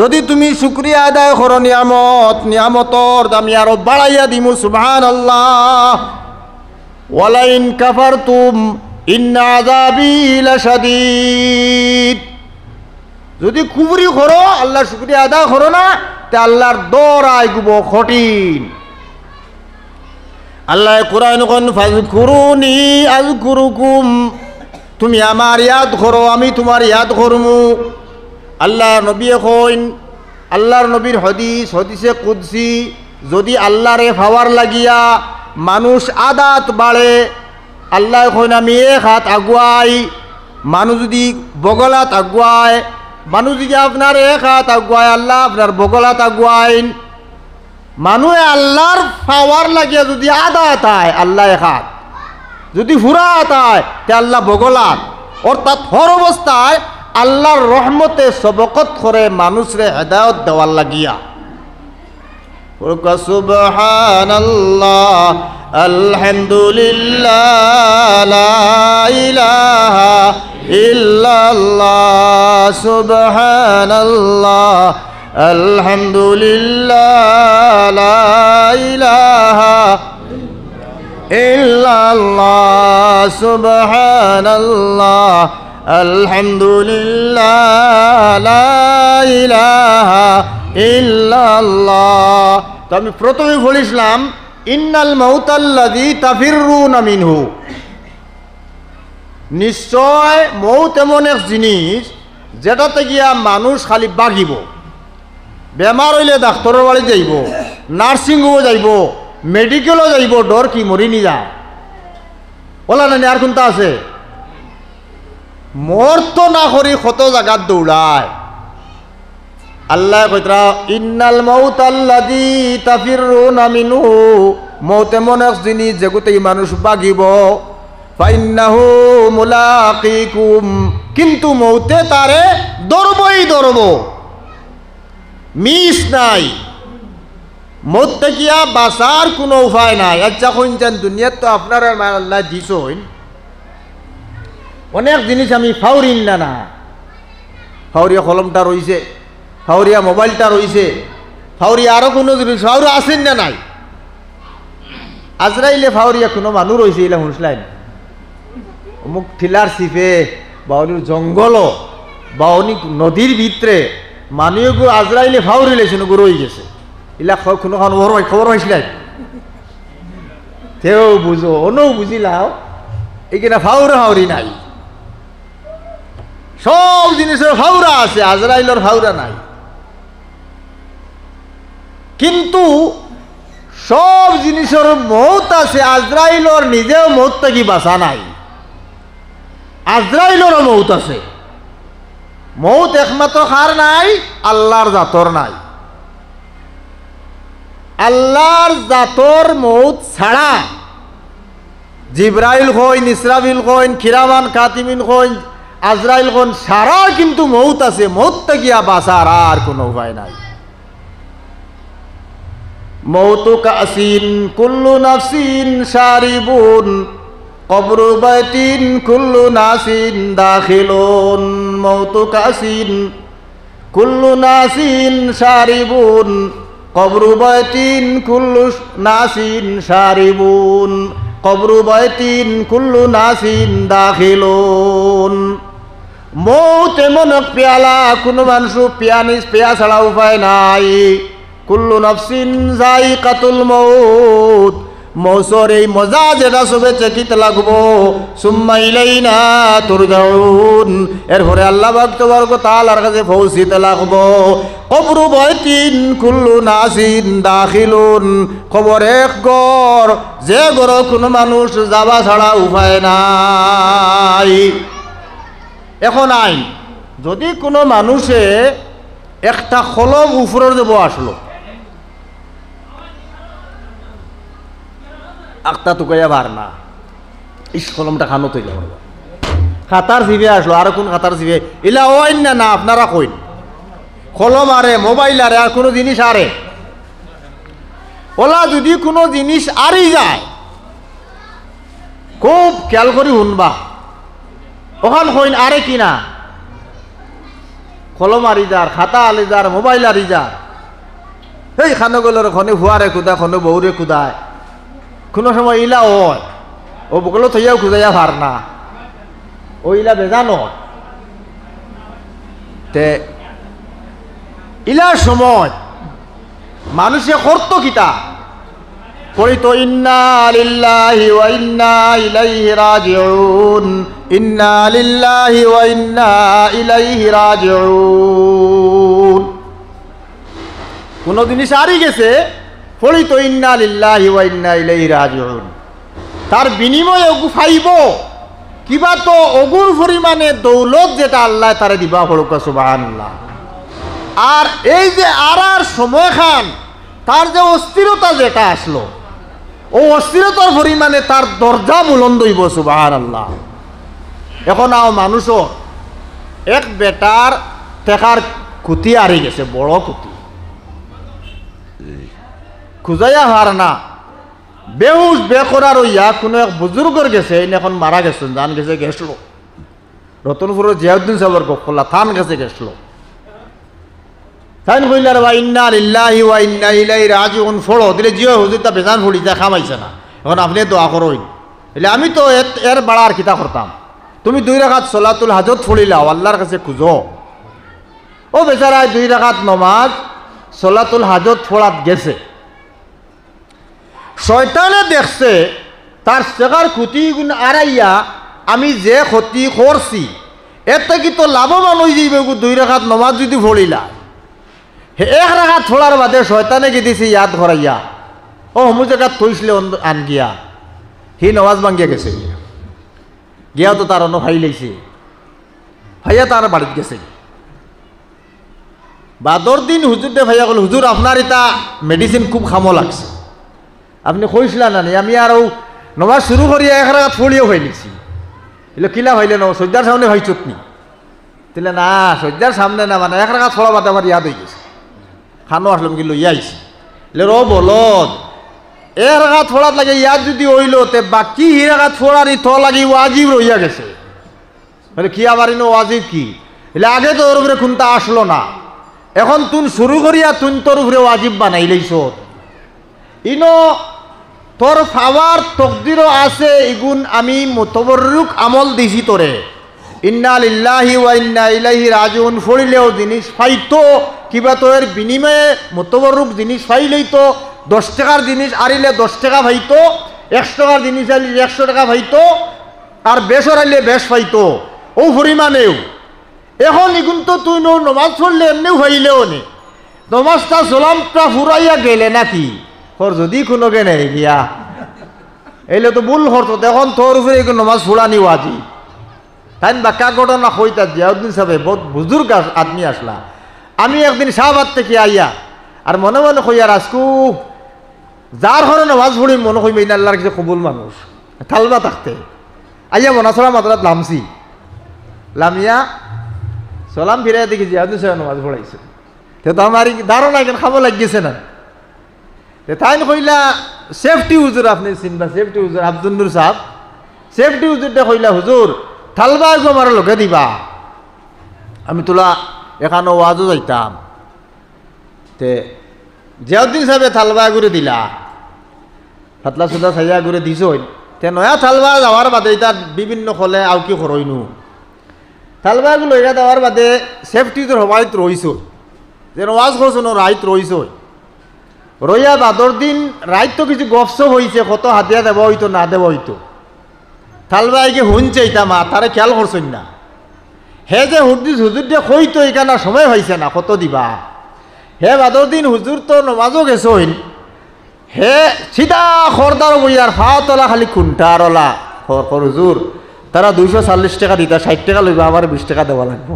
যদি তুমি শুকরিয়া আদায় করো নিয়ামত, নিয়ামতর আমি আরো বাড়াইয়া দিমু সুবহানাল্লাহ। ওয়ালা ইন কাফারতুম ইন্না আযাবি লাশাদীদ, যদি কুফরি করো আল্লাহ শুকরিয়া আদায় করো না, তে আল্লাহর দরাই গুব কঠিন। আল্লাহ কোরআন কোন ফাযকুরুনি আযকুরুকুম, তুমি আমার ইয়াদ করো আমি তোমার ইয়াদ করমু। আল্লাহ নবী কইন, আল্লাহর নবীর হদিস, হদিসে কুদসি, যদি আল্লাহরে ফাওয়ার লাগিয়া মানুষ আদাত বাড়ে, আল্লাহ কইন আমি এক হাত আগুয়াই, মানুষ যদি বগলাত আগুয়ায়, মানুষ যদি আপনার এক হাত আগুয়ায় আল্লাহ আপনার বগলাত আগুয়াইন। মানুষে আল্লাহর পাওয়ার লাগিয়া যদি আদাত হয় আল্লাহ এক হাত, যদি ফুরা হয় তে আল্লাহ বগলাত। অর্থাৎ হর অবস্থায় আল্লাহর রহমতে সবকত করে মানুষরে হেদায়ত দেওয়ার লাগিয়া। সুবহানাল্লাহ আলহামদুলিল্লাহ লা ইলাহা ইল্লাল্লাহ, সুবহানাল্লাহ আলহামদুলিল্লাহ লা ইলাহা ইল্লাল্লাহ, সুবহানাল্লাহ আলহামদুলিল্লাহ লা ইলাহা ইল্লাল্লাহ। তো আমি প্রথমে বলেছিলাম ইন্নাল মাউতাল্লাযী তাফিররুনা মিনহু, নিশ্চয় মৌত এমন এক জিনিস যেটাতে গিয়া মানুষ খালি বাগিব। বেমার হইলে ডাক্তরের বাড়ি যাইব, নার্সিং হোমও যাইব, মেডিকেলও যাইব, ডর কি মরি নি যায় ওলা না আর কোনটা আছে। মর্ত না করি কত জায়গাত দৌড়ায়। আল্লাহ কইতরা ইন্নাল মাউতাল্লাযী তাফিররুনা মিনহু, মৌত এমন এক জিনিস যেগুতে মানুষ বাগিব। ফাইন্নাহু মুলাকিকুম, কিন্তু মৌতে তারে ধরবই ধরব, মিস নাই। মৌত থেকে বাঁচার কোনো উপায় নাই। আচ্ছা কইছেন দুনিয়াত তো আপনার আল্লাহ দিছেন অনেক জিনিস, আমি ফাউরিন না, ফাউরিয়া কলমটা রইছে, ফাউরিয়া মোবাইলটা রইছে, ফাউরিয়া আরো কোনো জিনিস ফাউরি আছেন না নাই। আজরাইলে ফাউরিয়া কোনো মানুষ রয়েছে এলা শুনছিলেন, অমুক ঠিলার সিফে বা অনেক জঙ্গল বা অনেক নদীর ভিতরে মানুষ গো আজরাইলে ফাউরি লেছিল গো রয়ে গেছে ইলা কোনো খবর হয়েছিল তেও বুঝো অনও বুঝিলাও এইখানে ফাউরা ফাউরি নাই সব জিনিসের ফাউরা আছে আজরাইলের ফাউরা নাই কিন্তু সব জিনিসের মৌত আছে আজরাইলর নিজেও মৌত থেকে বাঁচা নাই আজরাইলরও মৌত আছে মৌত একমাত্র কার নাই আল্লাহর জাতর নাই আল্লাহর জাতর মৌত ছাড়া জিব্রাইল কইন ইসরাফিল কইন কিরামান কাতিমিন কইন আজরাইল কইন সারা কিন্তু মৌত আছে মৌত থেকে বাঁচার আর কোনো উপায় নাই মৌতু কাসিন কুল্লু নাফসিন শারিবুন কবরু বাইতিন কুল্লু নাসিন দাখিলুন মৌতু কাসিন কুল্লু নাসিন শারিবুন কবরু বাইতিন কুল্লু নাসিন শারিবুন কবরু বাইতিন কুল্লু নাসিন দাখিলুন মৌত এমন পেয়ালা কোনো মানুষ পেয়া ছাড়া উপায় নাই কুল্লু নফসিন যায়িকাতুল মউত মৌসর এই মজা যেটা সবে চেকিতে লাগবো সুম্মা ইলাইনা তুরজাউন এরপরে আল্লাহ পাক তাবারক তাআলার কাছে পৌঁছিতে লাগবো কবরু বাইতিন কুল্লু নাসিন দাখিলুন কবর এক ঘর যে ঘর কোনো মানুষ যাবা ছাড়া উপায় নাই এখন আইন যদি কোনো মানুষে একটা কলম উপরের দেব আসলো আখতা টুকাইয়া বার না ইস কলমটা খানো তৈরি করবো খাতার জিভে আসলো আর কোন খাতার জিভে ইলা ওয়াইন না আপনারা কইন কলম আরে মোবাইল আরে আর কোনো জিনিস আরে ওলা যদি কোনো জিনিস আরই যায় খুব খেয়াল করি শুনবা ওখান কইন আরে কিনা কলম আরি যার খাতা আলি যার মোবাইল আরি যার এই খানগুলোর খনে হুয়ারে কুদা খনে বউরে কুদায় কোনো সময় ইলা হয় ও বকলো থইয়াও খুঁজাইয়া ভার না ও ইলা বেজানো তে ইলার সময় মানুষে করত কিতা করিত ইন্না লিল্লাহি ওয়া ইন্না ইলাইহি রাজিউন ইন্না লিল্লাহি ওয়া ইন্না ইলাইহি রাজিউন কোন জিনিস হারিয়ে গেছে ফলিত ইন্না লিল্লাহি ওয়া ইন্না ইলাইহি রাজিউন তার বিনিময়ে ওগু ফাইব কিবা তো অগুর পরিমাণে দৌলত যেটা আল্লাহ তারে দিবা হলুক সুবহানাল্লাহ আর এই যে আর সময়খান তার যে অস্থিরতা যেটা আসলো ও অস্থিরতার পরিমাণে তার দরজা বুলন্দ হইব সুবহানাল্লাহ এখন আও মানুষও এক বেটার টেকার খুঁতি হারিয়ে গেছে বড় খুঁতি খুঁজাইয়া হার না বেহুশ বেকরার হইয়া কোনো এক বুজুর্গর গেছে এখন মারা গেছেন জান গেছে গেছিল রতনপুরের জিয়াউদ্দিন সাহেবের গফল্লা থান গেছে গেছিল তাই কইলার বা ইন্না লিল্লাহি ওয়া ইন্না ইলাইহি রাজিউন ফড়ো দিলে জিও হুজুরটা বেজান ফড়ি যা খামাইছে না এখন আপনি দোয়া করুন এলে আমি তো এর বাড়ার কিতা করতাম তুমি 2 রাকাত সলাতুল হাজত ফড়িলাও আল্লাহর কাছে খুঁজো ও বেচারায় 2 রাকাত নমাজ সলাতুল হাজত ফড়াত গেছে শয়তানে দেখছে তার শেখার ক্ষতি গুণ আড়াইয়া আমি যে ক্ষতি করছি এতে কি তো লাভবান হয়ে যাইবে 2 রাকাত নমাজ যদি ফড়িলা 1 রাকাত ফোড়ার বাদে শয়তানে কি দিছে ইয়াদ করাইয়া ও হমু জায়গা থইসলে আন গিয়া হি নমাজ ভাঙ্গিয়া গেছে গিয়া তো তার অন্য ভাই লাইছে ভাইয়া তার বাড়িত গেছে বাদর দিন হুজুর দে ভাইয়া বল হুজুর আপনার এটা মেডিসিন খুব খামো লাগছে আপনি কইসলা না আমি আরও নমাজ শুরু করিয়া 1 রাকাত ফড়িও হয়ে নিছি এলে কিলা হইলে ন সজ্জার সামনে ভাই চটনি তাহলে না সজ্জার সামনে না মানে 1 রাকাত ফড়া বাদে আমার ইয়াদ হয়ে গেছে খানো আসলাম কি লইয়া আইছি এলে র বলদ 1 রাকাত ফোড়াত লাগে ইয়াদ যদি হইল তে বাকি 1 রাকাত ফোড়ারই থ লাগি ওয়াজিব রইয়া গেছে বলে কি আবার ইনো ওয়াজিব কি এলে আগে তো ওর উপরে খুনটা আসলো না এখন তুন শুরু করিয়া তুন তোর উপরে ওয়াজিব বানাইলেইছ ইনো তোর ফাওয়ার তকদিরও আছে ইগুন আমি মুতবররুক আমল দিছি তোরে ইন্না লিল্লাহি ওয়া ইন্না ইলাইহি রাজিউন পড়িলেও জিনিস পাইতো, কিবা তো এর বিনিময়ে মতবরুক জিনিস পাইলেই তো 10 টাকার জিনিস আরিলে 10 টাকা পাইতো, 100 টাকার জিনিস আরিলে 100 টাকা পাইতো, আর বেশর আইলে বেশ পাইতো ও পরিমাণেও। এখন এগুন তো তুই নমাজ পড়লে এমনিও হইলেও নে, নমাজটা সালামটা ফুরাইয়া গেলে নাকি তোর যদি কোনো গে নেই গিয়া এলে তো ভুল হতো, এখন তোর উপরে এগুলো নমাজ ফুরানি ওয়াজি। তাই বাক্কা ঘটনা হইতা জিয়াউদ্দিন সাহেব বহুত বুজুর্গ আদমি আসলা। আমি একদিন শাহবাদ থেকে আইয়া আর মনে মনে কইয়া রাজকু যার ঘরে নমাজ পড়ি মনে কইবে ইন আল্লাহর কিছু কবুল মানুষ থালবা থাকতে আইয়া মনাসরা মাত্রাত লামছি, লামিয়া সালাম ফিরাইয়া দেখি জিয়াউদ্দিন সাহেব নমাজ পড়াইছে। তো আমার ধারণা কেন খাবো লাগিয়েছে না। তাই কইলা সেফটি হুজুর, আপনি চিনবা সেফটি হুজুর আব্দুল নূর সাহেব, সেফটি হুজুরটা কইলা হুজুর থালবা গো আমার লোকে দিবা। আমি তোলা এখানে ওয়াজও যাইতাম, তে জিয়াউদ্দিন সাহেবে থালবা ঘুরে দিলা, ফাতলা সুদা সাইয়া ঘুরে দিছ, তে নয়া থালবা যাওয়ার বাদে তার বিভিন্ন খলে আও কি করইনু থালবাগুলো এটা দেওয়ার বাদে সেফটি তোর হবাইত রইছ, যে ওয়াজ করছো রাইত রইছ, রইয়া বাদর দিন রাইত তো কিছু গপসপ হয়েছে, কত হাতিয়া দেব হইতো না দেব হইতো, থালবাইকে শুনছে এটা মা তারে খেয়াল করছেন না, হে যে হুজুর দিয়ে কইতো এখানে সময় হয়েছে না কত দিবা, হে বাদর দিন হুজুর তো নমাজও গেছইন, হে সিধা খরদার বইয়ার ফাতলা খালি খুন্টারলা খর হুজুর তারা 240 টাকা দিতা, 60 টাকা লইবা, আমার 20 টাকা দেওয়া লাগবো।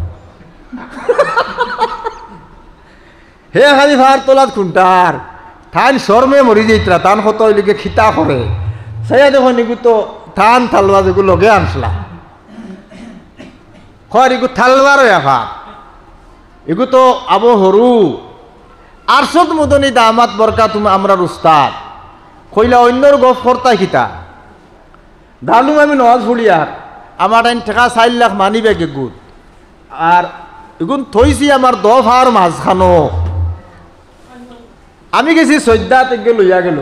হে খালি ভার তোলাত খুন্টার থান শর্মে মরি যাইতরা, তান কত লিখে খিতা করে সাইয়া দেখো নিগু তো থান থালবা যেগুলো লগে আনসলা হয় এগু থালবার এফা এগু তো আবো হরু আরশদ মদনী দামাত বরকা তুমি আমরা উস্তাদ কইলা অন্যর গপ করতা খিতা দালুম আমি নওয়াজ ফুলিয়ার আমার টাইম ঠেকা 4 লাখ মানি ব্যাগে গুড, আর এগুন থইছি আমার 10 আর মাঝখানো, আমি গেছি সৈদ্যা থেকে লইয়া গেল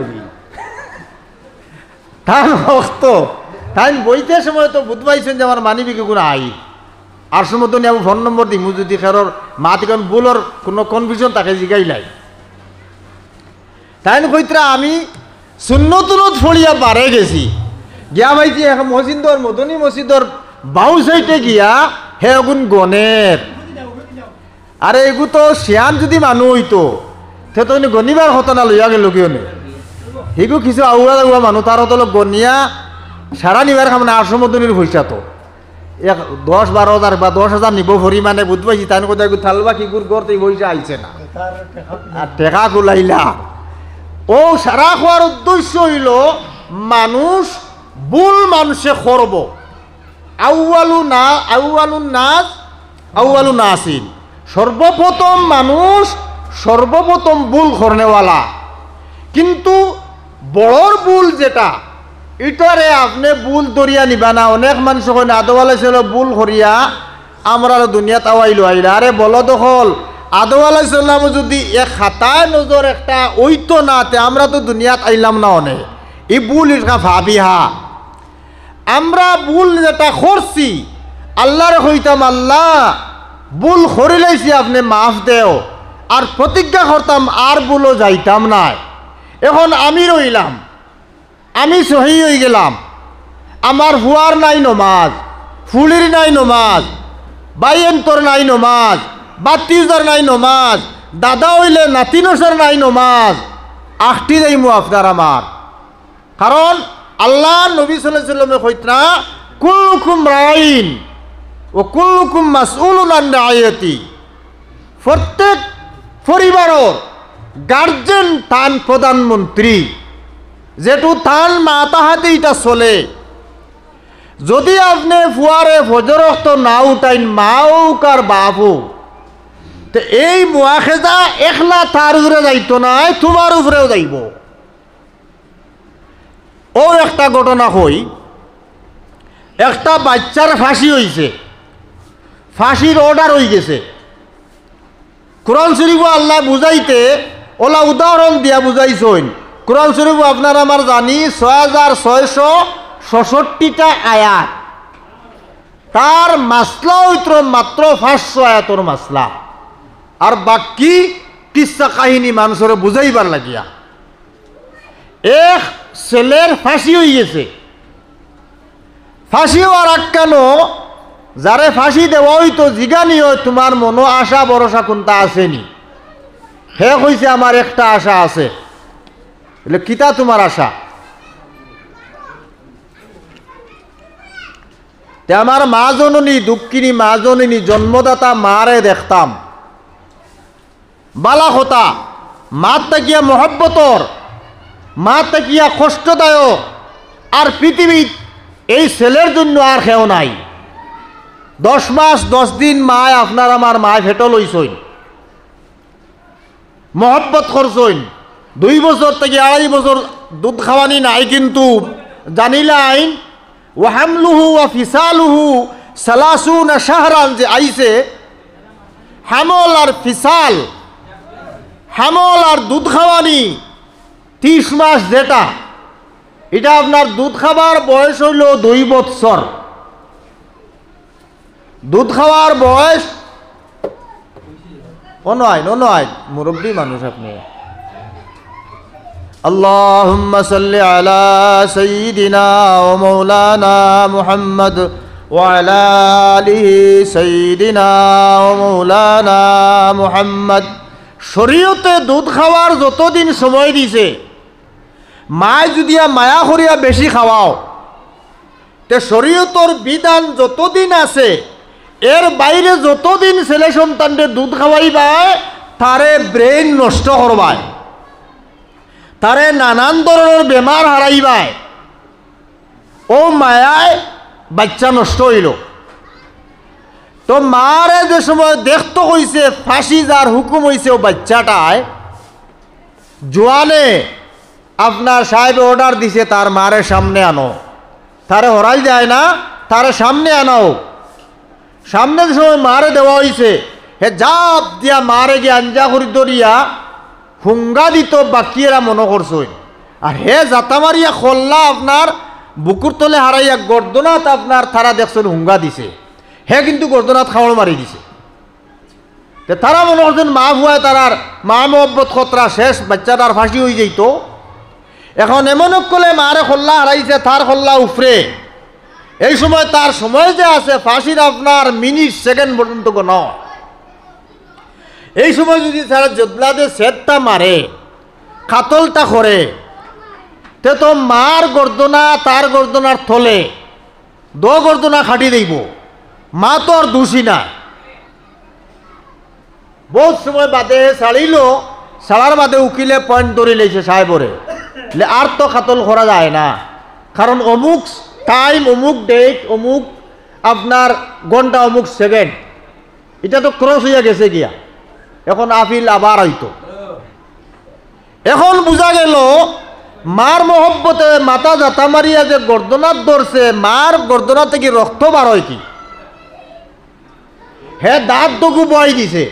তার অক্ত তাই বইতে সময় তো বুধ পাইছেন যে আমার মানি বিকে কোনো আই আর সময় তো আমি ফোন নম্বর দিই যদি খেরোর মা থেকে বুলর কোনো কনফিউশন তাকে জিগাইলাই তাই কইতরা আমি সুন্নতুনত ফড়িয়া পারে গেছি গিয়া ভাইছি এখন মসজিদর মদনী মসজিদর বাউ সাইটে গিয়া হে গুণ গণের, আরে এগু তো শিয়ান যদি মানুষ হইতো সে তো গণিবার হতো না লইয়া গেল কিয় নে, এগু কিছু আউয়া আউয়া মানুষ তার হতো গনিয়া সারা নিবার খাম না 800 মদনীর পয়সা তো 10-12 হাজার বা 10,000 নিব ভরি মানে বুঝ পাইছি তাই কোথায় থালবা কি গুড় করতে পয়সা আইছে না আর টেকা গুলাইলা। ও সারা খোয়ার উদ্দেশ্য হইল মানুষ ভুল মানুষে করব, আউয়ালু নাসিন সর্বপ্রথম মানুষ সর্বপ্রথম ভুল করনেওয়ালা, কিন্তু বড়র ভুল যেটা এটারে আপনি ভুল দরিয়া নিবা না। অনেক মানুষ হয় আদওয়ালা ছিল ভুল করিয়া আমরা দুনিয়াত আওয়াইলো আইলা, আরে বলো দখল আদম আলাইহিস সালাম যদি এক খাতায় নজর একটা ওইতো না তে আমরা তো দুনিয়াত আইলাম না, অনেক এই ভুল এটা ভাবিহা আমরা ভুল যেটা করছি আল্লাহর হইতাম আল্লাহ ভুল করে লাইছি আপনি মাফ দেও, আর প্রতিজ্ঞা করতাম আর ভুলও যাইতাম না। এখন আমি রইলাম, আমি সহি হয়ে গেলাম, আমার হুয়ার নাই নমাজ, ফুলির নাই নমাজ, বাইয়েন্তর নাই নমাজ, বাতিজার নাই নমাজ, দাদা হইলে নাতিনসর নাই নমাজ, আখটি যাইমু আপনার আমার। কারণ আল্লাহ নবী সাল্লাল্লাহু আলাইহি ওয়াসাল্লামে কইতরা কুল্লুকুম রাইন ও কুল্লুকুম মাসউলুন আন রাইয়াতি, প্রত্যেক পরিবারের গার্জেন তান প্রধানমন্ত্রী, যেটু তান মাতা হাতে এটা চলে। যদি আপনি ফুয়ারে ফজর রক্ত না উঠাইন মাও কার বাপু, তো এই মুআখেজা একলা তার উপরে যাইতো না, তোমার উপরেও যাইব। ও একটা ঘটনা হই, একটা বাচ্চার ফাঁসি হয়েছে, ফাঁসির অর্ডার হয়ে গেছে। কোরআন শরীফ আল্লাহ বুঝাইতে ওলা উদাহরণ দিয়া বুঝাইছেন। কোরআন শরীফ আপনার আমার জানি 6666টা আয়াত, তার মাসলা হইত মাত্র 500 আয়াতর মাসলা, আর বাকি কিসা কাহিনী মানুষের বুঝাইবার লাগিয়া এক ছেলের ফাঁসি হয়ে গেছে। ফাঁসি হওয়ার আক্কানো যারে ফাঁসি দেওয়া হইতো জিগানি হয় তোমার মনো আশা ভরসা কোনটা আসেনি। হে কইছে আমার একটা আশা আছে। বলে কিতা তোমার আশা? তে আমার মা জননী, দুঃখিনী মা জননী, জন্মদাতা মারে দেখতাম, বালা হতা মা তাকিয়া মহব্বতর, মা তাকিয়া কষ্টদায়ক, আর পৃথিবীত এই ছেলের জন্য আর খেও নাই। 10 মাস 10 দিন মায় আপনার আমার মায় ফেটো লইছইন, মহব্বত করছইন, 2 বছর থেকে 2.5 বছর দুধ খাওয়ানি নাই, কিন্তু জানিলাই ওয়াহামলুহু ওয়া ফিসালুহু 30 শাহরান যে আইছে, হামল আর ফিসাল, হামল আর দুধ খাওয়ানি 30 মাস, যেটা এটা আপনার দুধ খাবার বয়স হইল 2 বৎসর। দুধ খাওয়ার বয়স নয় মুরব্বী মানুষ আপনি। আল্লাহুম্মা সাল্লি আলা সাইয়্যিদিনা ওয়া মাওলানা মুহাম্মদ ওয়া আলা আলিহি সাইয়্যিদিনা ওয়া মাওলানা মুহাম্মদ। শরীয়তে দুধ খাওয়ার যতদিন সময় দিছে, মায় যদি মায়া করিয়া বেশি খাওয়াও, তে শরীয়তর বিধান যতদিন আছে এর বাইরে যতদিন ছেলে সন্তানকে দুধ খাওয়াইবায় তারে ব্রেন নষ্ট করবায়, তারে নানান ধরনের বেমার হারাইবায়, ও মায়ায় বাচ্চা নষ্ট হইল। তো মারে যে সময় দেখতে হইছে ফাঁসি যার হুকুম হইছে ও বাচ্চাটায়, জোয়ানে আপনার সাহেব অর্ডার দিছে তার মারে সামনে আনো, তারে হরাই যায় না, তারে সামনে আনো। সামনে যে সময় মারে দেওয়া হইছে, হে জাপ দিয়া মারে গিয়ে আঞ্জা করি ধরিয়া হুঙ্গা দিত, বাকিয়েরা মনে করছই। আর হে জাতা মারিয়া খোল্লা আপনার বুকুর তলে হারাইয়া গর্দনাথ আপনার তারা দেখছেন হুঙ্গা দিছে, হে কিন্তু গর্দনাথ খাওয়ার মারি দিছে। তারা মনে করছেন মা ভুয়ায় তারার মা মোহব্বত খতরা শেষ, বাচ্চাটার ফাঁসি হয়ে যাইত। এখন এমন করলে মারে খোল্লা হারাইছে, তার খোল্লা উফরে, এই সময় তার সময় যে আছে ফাঁসির আপনার মিনিট সেকেন্ড পর্যন্ত নয়। এই সময় যদি তারা জদলাদে সেটটা মারে, কাতলটা করে, তে তো মার গর্দনা তার গর্দনার থলে 2 গর্দনা খাটি দেব, মা তো আর দোষী না। বহুত সময় বাদে ছাড়িল, ছাড়ার বাদে উকিলে পয়েন্ট ধরে লেছে সাহেবরে, আর তো কাতল করা যায় না, কারণ অমুক টাইম, অমুক ডেট, অমুক আপনার ঘন্টা, অমুক সেকেন্ড, এটা তো ক্রস হইয়া গেছে গিয়া, এখন আপিল আবার হইতো। এখন বোঝা গেল মার মহব্বতে মাথা জাতা মারিয়া যে গর্দনাথ ধরছে, মার গর্দনা থেকে রক্ত বার হয় কি, হে দাঁত দগু বয় দিছে,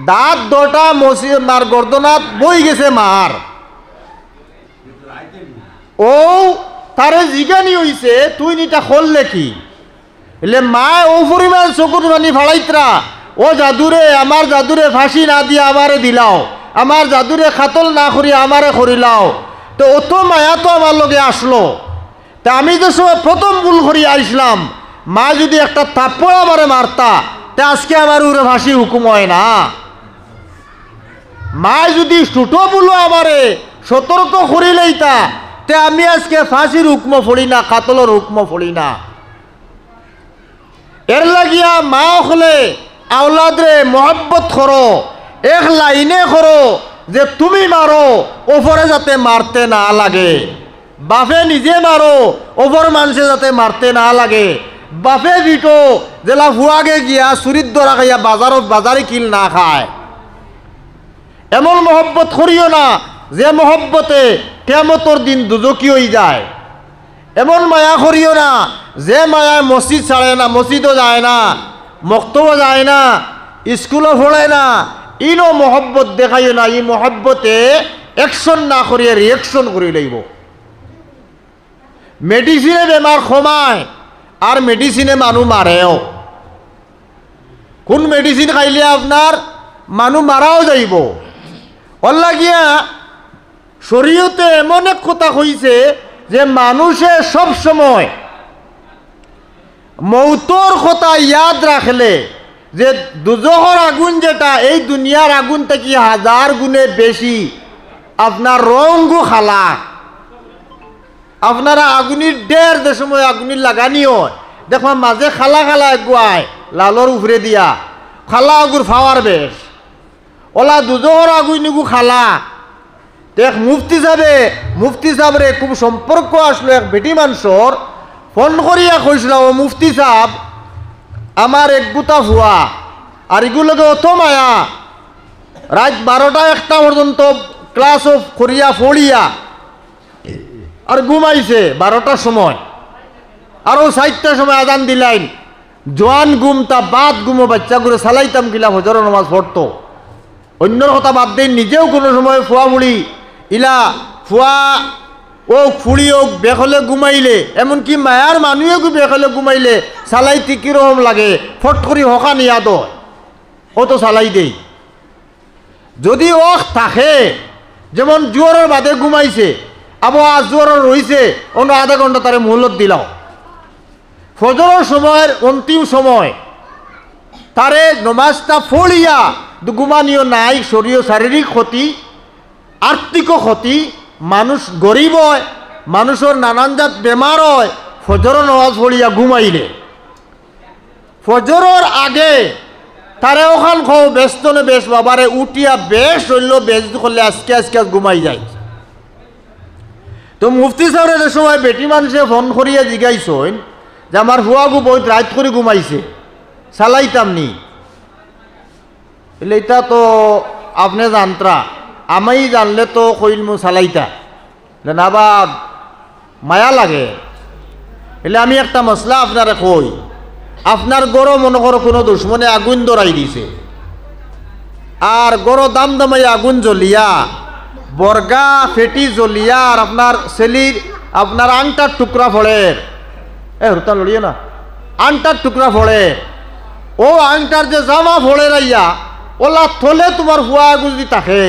দাঁত 2টা মসি মার গর্দনাথ বই গেছে মার। ও তারে জিগানি হইছে তুই নিটা খোললে কি, এলে মা ও পরিমাণ চকুর পানি ফাড়াইতরা, ও জাদুরে আমার জাদুরে ফাঁসি না দিয়ে আমারে দিলাও, আমার জাদুরে খাতল না করি আমারে করিলাও। তো অত মায়া তো আমার লগে আসলো, তা আমি যে সময় প্রথম ভুল করি আইসলাম, মা যদি একটা থাপ্পড় আমারে মারতা, তা আজকে আমার উড়ে ফাঁসি হুকুম হয় না। মা যদি ছোট বলো আমারে সতর্ক করিলেইতা, তে আমি আজকে ফাঁসির হুকম ফড়ি না, কাতলের হুকম ফড়ি না। এর লাগিয়া মা হলে আওলাদরে মহব্বত করো, এক লাইনে করো যে তুমি মারো, ওপরে যাতে মারতে না লাগে। বাপে নিজে মারো, ওপর মানুষে যাতে মারতে না লাগে। বাপে দিটো জেলা ফুয়াগে গিয়া চুরির দরা খাইয়া বাজারত বাজারে কিল না খায়, এমন মহব্বত করিও না যে মহব্বতে কিয়ামতের দিন দুজকি হয়ে যায়। এমন মায়া করিও না যে মায়ায় মসজিদ ছাড়ে না, মসজিদও যায় না, মক্তবও যায় না, স্কুলও পড়ে না, ইনো মহব্বত দেখাইও না। ই মহব্বতে অ্যাকশন না করিয়া রিয়েকশন করি লইব। মেডিসিনে বেমার কমায় আর মেডিসিনে মানুষ মারেও। কোন মেডিসিন খাইলে আপনার মানুষ মারাও যাইব। অল্লাগিয়া শরীয়তে এমন এক কথা কইছে যে মানুষে সব সময় মৌতর কথা ইয়াদ রাখলে যে দুজখর আগুন যেটা এই দুনিয়ার আগুন থেকে 1000 গুণে বেশি আপনার রঙও খালা। আপনারা আগুনির ডের যে সময় আগুনির লাগানি হয় দেখবা মাঝে খালা খালা গুয়ায় লালর উপরে দিয়া খালা আগুর ফাওয়ার বেশ ওলা দুজখর আগুন গু খালা। দেখ মুফতি সাহেবরে খুব সম্পর্ক আসলো এক বেটি মানুষের, ফোন করিয়া কইছিল ও মুফতি সাহেব আমার এক গুতা ভুয়া আর এগুলোকে অত মায়া রাত 12টা 1টা পর্যন্ত ক্লাস অফ করিয়া পড়িয়া আর ঘুমাইছে 12টার সময়, আরও 4টার সময় আজান দিলাইন। জোয়ান গুম তা বাদ গুমো বাচ্চা করে চালাইতাম কিলা ফজর নামাজ পড়তো। অন্যর কথা বাদ দেন, নিজেও কোনো সময় ফুয়া মুড়ি ইলা ফুয়া ও ফুড়ি ও বেখলে ঘুমাইলে, এমনকি মায়ার মানুষও বেখলে ঘুমাইলে চালাইতে কিরকম লাগে ফট করি হকা নিয়াদ ও তো চালাই দেই। যদি ও থাকে যেমন জোয়ারের বাদে ঘুমাইছে আবহাওয়া জোয়ার রয়েছে অন্য আধা ঘন্টা তারে মুহূর্ত দিলাও। ফজরের সময়ের অন্তিম সময় তারে নমাজটা ফড়িয়া ঘুমানিও নাই। শরীর শারীরিক ক্ষতি, আর্থিক ক্ষতি, মানুষ গরিব হয়, মানুষের নানান জাত বেমার হয়। ফজরের নমাজ পড়িয়া ঘুমাইলে ফজরের আগে তারে ওখান খাও ব্যস্ত নে বেশ বাবারে উঠিয়া বেশ হইল বেশ করলে আজকে ঘুমাই যায়। তো মুফতি সাহেবের সময় বেটি মানুষে ফোন করিয়া জিগাইছেন যে আমার হুয়াগু বহুত রাত করে ঘুমাইছে চালাইতাম নি। এটা তো আপনি জানত্রা, আমি জানলে তো কইল মু চালাইতা না বা মায়া লাগে। এলে আমি একটা মশলা আপনারে কই, আপনার গরো মনে করো কোনো দুশ্মনে আগুন ধরাই দিছে আর গরো দাম দামাই আগুন জ্বলিয়া বর্গা ফেটি জ্বলিয়া আর আপনার ছেলির আপনার আংটার টুকরা ফলে হরতা লড়িয়ে না আংটার টুকরা ফলে ও আংটার যে জামা ফলে রাইয়া ওলা থলে তোমার হুয়া আগুন যদি থাকে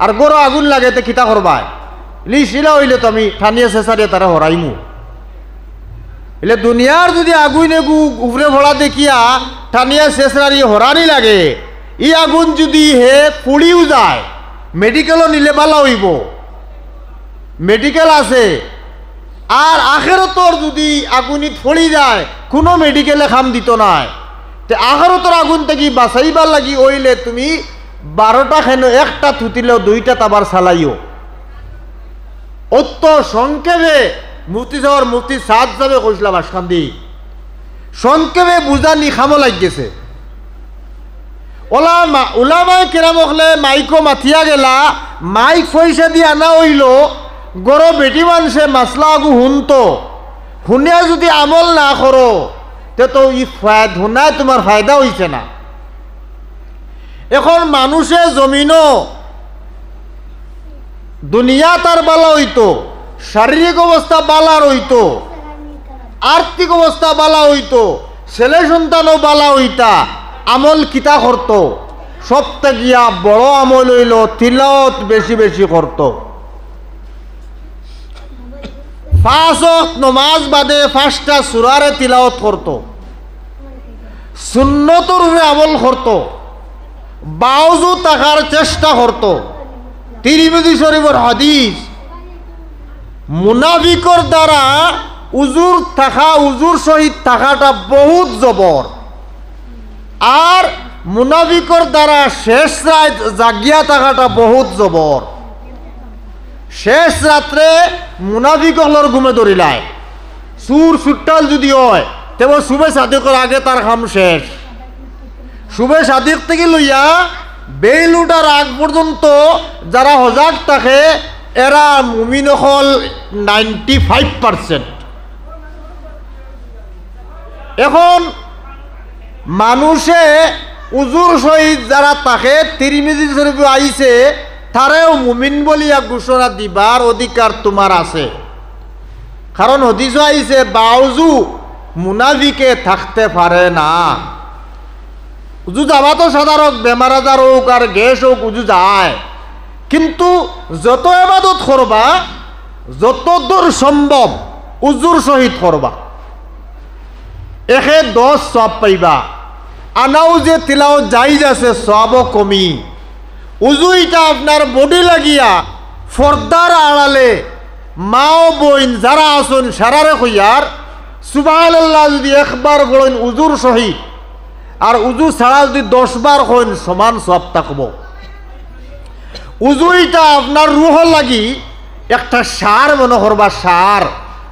আর গরো আগুন লাগে তো খিতা করবায় লিশিলা হইলে তো আমি ঠানিয়া শেষারিয়া তারা হরাইমু। এলে দুনিয়ার যদি আগুন এগু উপরে ভরা দেখিয়া ঠানিয়া শেষারি হরানি লাগে, ই আগুন যদি হে পুড়িও যায় মেডিকেলও নিলে ভালো হইব, মেডিকেল আছে। আর আখেরতর যদি আগুনিত ফড়ি যায় কোনো মেডিকেলে খাম দিত নাই। তে আখেরতর আগুন থেকে বাঁচাইবার লাগি ওইলে তুমি 12টা খেনো 1টা থুতিলেও 2টা তাবার চালাইও। অত সংক্ষেপে মুফতি সাদ যাবে কইসলাম আশকান্দি সংক্ষেপে বুঝানি খামো লাগিয়েছে। ওলামায় কেরাম হলে মাইকো মাথিয়া গেলা মাইক পয়সা দিয়ে আনা হইল গরো বেটি মানুষে মাসলা আগু শুনতো শুনিয়া যদি আমল না করো তো ই শুনায় তোমার ফায়দা হইছে না। এখন মানুষে জমিনও দুনিয়া তার বালা হইতো, শারীরিক অবস্থা বালা হইতো, আর্থিক অবস্থা বালা হইতো, ছেলে সন্তানও বালা হইতা, আমল কিতা করত সবটা গিয়া বড় আমল হইল তিলাওয়াত বেশি বেশি করত। 5 ওয়াক্ত নমাজ বাদে 5টা সূরারে তিলাওয়াত করত, সুন্নতর উপরে আমল করত, বাউজু থাকার চেষ্টা করত। তিরমিজি শরীফের হাদিস মুনাফিকর দ্বারা উজুর সহিত থাকাটা বহুত জবর, আর মুনাফিকর দ্বারা শেষ রাত জাগিয়া থাকাটা বহুত জবর। শেষ রাত্রে মুনাফিক হলর ঘুমে ধরিলায় সুর সুট্টাল যদি হয় তেমন শুভে সাদিকের আগে তার কাম শেষ। শুভে সাদিক থেকে লইয়া বেল উঠার আগ পর্যন্ত যারা হজাগ থাকে এরা মুমিন হল 95%। এখন মানুষে উজুর সহিত যারা থাকে তিরমিজি শরীফে আইছে তারেও মুমিন বলিয়া ঘোষণা দিবার অধিকার তোমার আছে। কারণ হদিস আইছে বাউজু মুনাফিকে থাকতে পারে না। উজু যাওয়া তো সাধারণ বেমার আজার হোক আর গ্যাস হোক উজু যায়, কিন্তু যত এবাদত করবা যত দূর সম্ভব উজুর সহিত করবা, 1-10 সব পাইবা। আনাও যে তিলাও জাইজ আছে সবও কমি। উজু এটা আপনার বডি লাগিয়া ফর্দার আড়ালে মাও বইন যারা আসুন সারারে কইয়ার সুবহানাল্লাহ যদি একবার বলেন উজুর সহিত, আর উজু ছাড়া যদি 10 বার হইন সমান সব থাকব। উজু এটা আপনার রুহ লাগি একটা সার মনে করবা, সার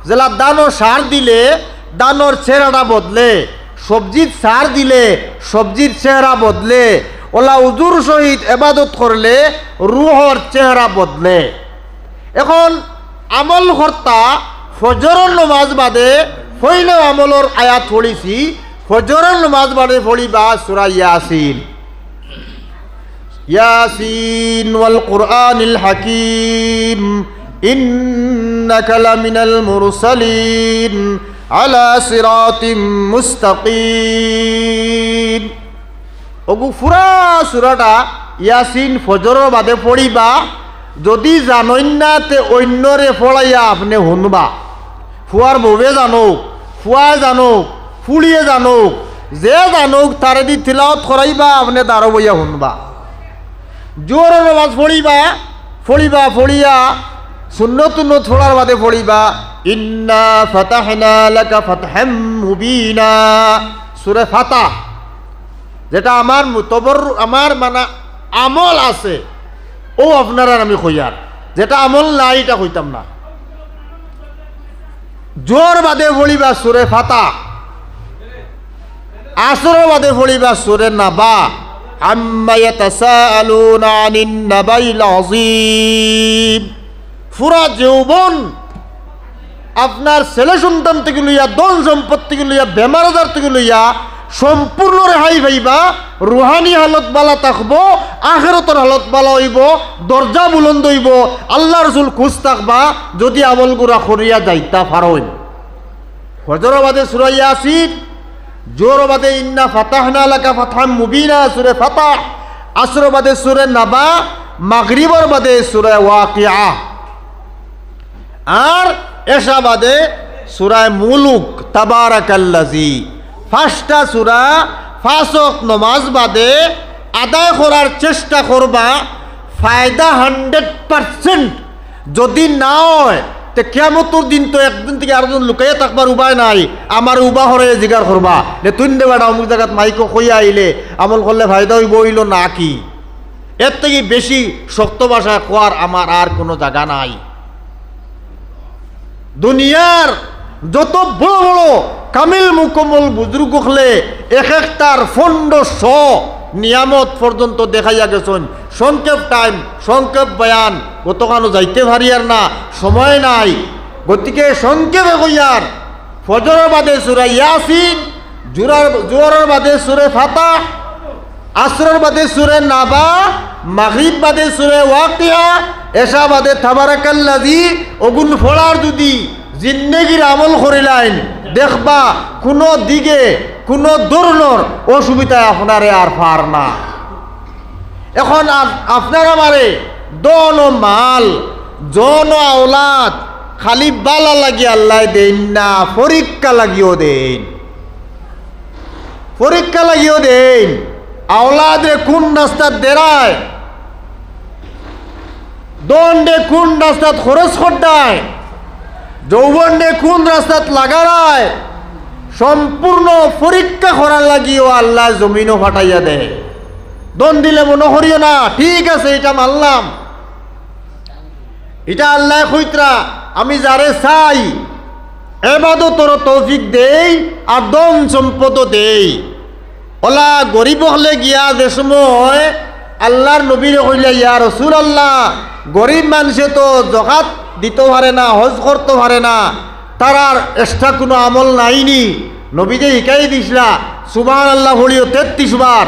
যেলা দানো সার দিলে দানোর চেহারাটা বদলে, সবজির সার দিলে সবজির চেহারা বদলে, ওলা উজুর সহিত এবাদত করলে রুহর চেহারা বদলে। এখন আমল কর্তা ফজরের নমাজ বাদে হইলে আমলর আয়াত পড়িছি, ফজরের নমাজ বাদে পড়িবা সূরা ইয়াসিন। ইয়াসিন ওয়াল কুরআনিল হাকীম ইন্নাকা লামিনাল মুরসালিন আলা সিরাতিম মুস্তাকিম। ওগু পুরা সূরাটা ইয়াসিন ফজরের বাদে পড়িবা। যদি জানই না তে অন্যরে পড়াইয়া আপনি শুনবা। ফুয়ার বউয়ে জানুক, ফুয়া জানুক, ফুলিয়ে জানুক, যে জানুক তারে দি তিলাওয়াত করাইবা, আপনি দাঁড়ো বইয়া শুনবা। জোরের নামাজ পড়িবা পড়িয়া সুন্নত থোড়ার বাদে পড়িবা ইন্না ফাতাহনা লাকা ফাতহাম মুবিনা, সূরা ফাতাহ, যেটা আমার মুতবর আমার মানে আমল আছে ও আপনারা আমি কইয়ার, যেটা আমল নাই এটা কইতাম না। জোর বাদে পড়িবা সূরা ফাতাহ, আসরের বাদে পড়িবা সূরা নাবা, আম্মা ইয়াতাসাআলুনা আনিন নাবাইল আযীম। পুরা যৌবন আপনার ছেলে সন্তান থেকে লইয়া ধন সম্পদ থেকে লইয়া বেমার আজার থেকে লইয়া সম্পূর্ণ রেহাই পাইবা। রুহানি হালত বালা থাকবো, আখিরাতের হালত বালা হইব, দরজা বুলন্দ হইব, আল্লাহ রাসূল খুশ থাকবা যদি আমলগুলা করিয়া যাইতা পারেন। ফজরের বাদে সূরা ইয়াসিন, জোর বাদে ইন্না ফাতাহনা লাকা ফাতহাম মুবিনা সূরা ফাতাহ, আসরের বাদে সূরা নাবা, মাগরিবের বাদে সূরা ওয়াকিয়া, আর এশা বাদে সূরা মুলুক তাবারাকাল্লাযী। 5টা সূরা 5 ওয়াক্ত নামাজ বাদে আদায় করার চেষ্টা করবা। ফায়দা 100%। যদি না হয় তে কিয়ামতের দিন তো একদিন থেকে আরেকজন লুকাইয়া থাকবার উপায় নাই। আমার উবা হরে জিগার করবা যে তুই দেবাটা অমুক জায়গাত মাইকো কইয়া আইলে আমল করলে ফায়দা হইব হইল না কি। এর থেকে বেশি শক্ত ভাষায় কোয়ার আমার আর কোনো জায়গা নাই। দুনিয়ার যত বড় বড় কামিল মুকম্মল বুজুর্গ হলে এক একটার 1500 নিয়ামত পর্যন্ত দেখাইয়া গেছেন। সংক্ষেপ টাইম, সংক্ষেপ বয়ান, কতখানো যাইতে পারি আর না, সময় নাই। গতিকে সংক্ষেপে কইয়ার ফজরের বাদে সূরা ইয়াসিন, জোহরের বাদে সূরা ফাতাহ, আসরের বাদে সূরা নাবা, মাগরিব বাদে সূরা ওয়াকিয়া, এশা বাদে তাবারাকাল্লাযী। ওগুন ফলার যদি জিন্দেগির আমল করিলাইন দেখবা কোনো দিকে কোনো ধরনের অসুবিধা আপনারে আর পার না। এখন আপনার আমারে দন মাল জন আওলাদ খালি বালা লাগি আল্লাহ দেন না, পরীক্ষা লাগিও দেন, পরীক্ষা লাগিও দেন। আওলাদে কোন রাস্তাত দেরায়, দণ্ডে কোন রাস্তাত খরচ করতায়, যৌবনে কোন রাস্তাত লাগারায়, সম্পূর্ণ পরীক্ষা করার লাগিও আল্লাহ জমিনও ফাটাইয়া দেয়। দন দিলে মনে করিও না ঠিক আছে এটা মানলাম, এটা আল্লাহ কইতরা আমি যারে চাই এবাদতর তৌফিক দেই আর দন সম্পদ দেই। ওলা গরিব হলে গিয়া যে সময় আল্লাহর নবীরে কইলা ইয়া রাসূলুল্লাহ, গরিব মানুষে তো যাকাত দিতে পারে না, হজ করতে পারে না, তার এক্সট্রা কোনো আমল নাইনি। নবীকে শিখাই দিছিলা সুবহানাল্লাহ বলিও 33 বার,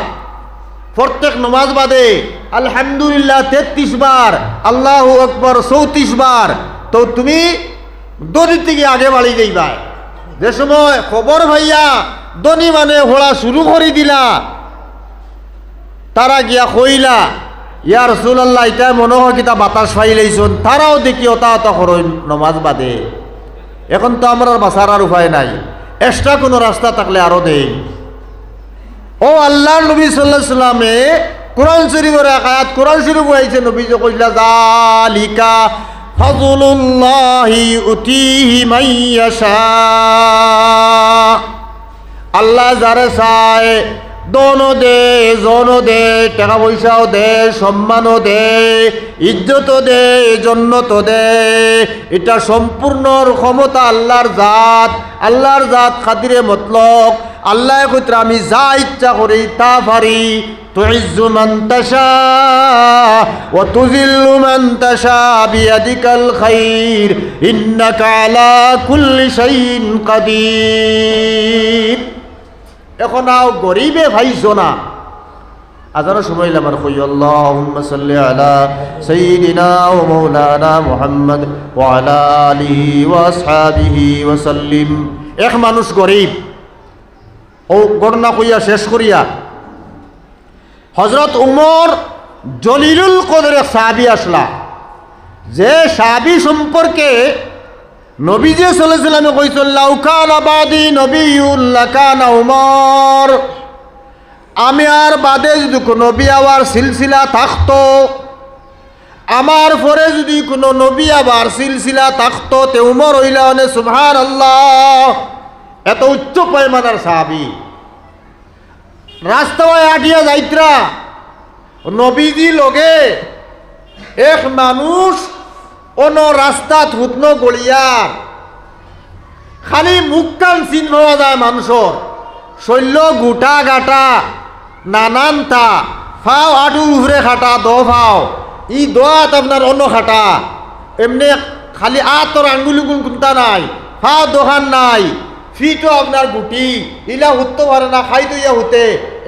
প্রত্যেক নমাজ বাদে আলহামদুলিল্লাহ 33 বার, আল্লাহু আকবার 34 বার। তো তুমি দড়ির থেকে আগে বাড়ি যাইবা যে সময় খবর ভাইয়া দনি মানে হোড়া শুরু করে দিলা তারা গিয়া কইলা ইয়া রাসূলুল্লাহ এটা মনে হয় কিতা বাতাস ফাইলাইছুন তারাও দেখি ওতা ওতা করই নমাজ বাদে এখন তো আমার বাঁচার আর উপায় নাই এক্সট্রা কোনো রাস্তা থাকলে আরো দেই ও আল্লাহর নবী সাল্লাল্লাহু আলাইহি সাল্লামে কোরআন শরীফের এক আয়াত কোরআন শরীফ হইছে নবী যে কইলা যালিকা ফাযলুল্লাহি উতিহি মান ইয়াশা আল্লাহ যারে চায় দনও দে জনও দে টাকা পয়সাও দে সম্মানও দে ইজ্জতও দে জন্নতও দে এটা সম্পূর্ণ ক্ষমতা আল্লাহর জাত খাতিরে মতলব আল্লাহ কইত্রা আমি যা ইচ্ছা করি তা পারি তুইজ্জু মান তাশা ওয়া তুযিল্লু মান তাশা বিয়াদিকাল খাইর ইন্নাকা আলা কুল্লি শাইইন কাদির এখন আও গরিবে ভাইছো না আজানের সময় আমার কই আল্লাহুম্মা সাল্লি আলা সাইয়্যিদিনা ওয়া মাওলানা মুহাম্মদ ওয়া আলা আলিহি ওয়া আসহাবিহি ওয়া সাল্লিম এক মানুষ গরিব ও গণনা কইয়া শেষ করিয়া হযরত উমর জলিলুল কদর এক সাহাবী আসলা যে সাহাবী সম্পর্কে নবীজি সাল্লাল্লাহু আলাইহি ওয়াসাল্লাম কইছেন লাউ কানা বাদি নবিয়্যুন লাকানা উমর আমি আর বাদে যদি কোনো নবী আবার সিলসিলা থাকতো আমার পরে যদি কোনো নবী আবার সিলসিলা থাকতো তে উমর হইলা মানে সুবহানাল্লাহ এত উচ্চ পয়মানার সাহাবী রাস্তায় আটিয়া যাইত্রা নবীজি লগে এক মানুষ অন্য রাস্তা থুতনো গড়িয়ার খালি মুখটান চিন পাওয়া যায় মানুষের শৈল্য গোটা গাটা নানানটা ফাও আটু উভরে খাটা দ ফাও ই দোয়াত আপনার অন্য খাটা এমনি খালি আতর আঙ্গুলি কোনটা নাই ফাও দোকান নাই ফিটো আপনার গুটি ইলা হুততে পারে না খাই দইয়া হুতে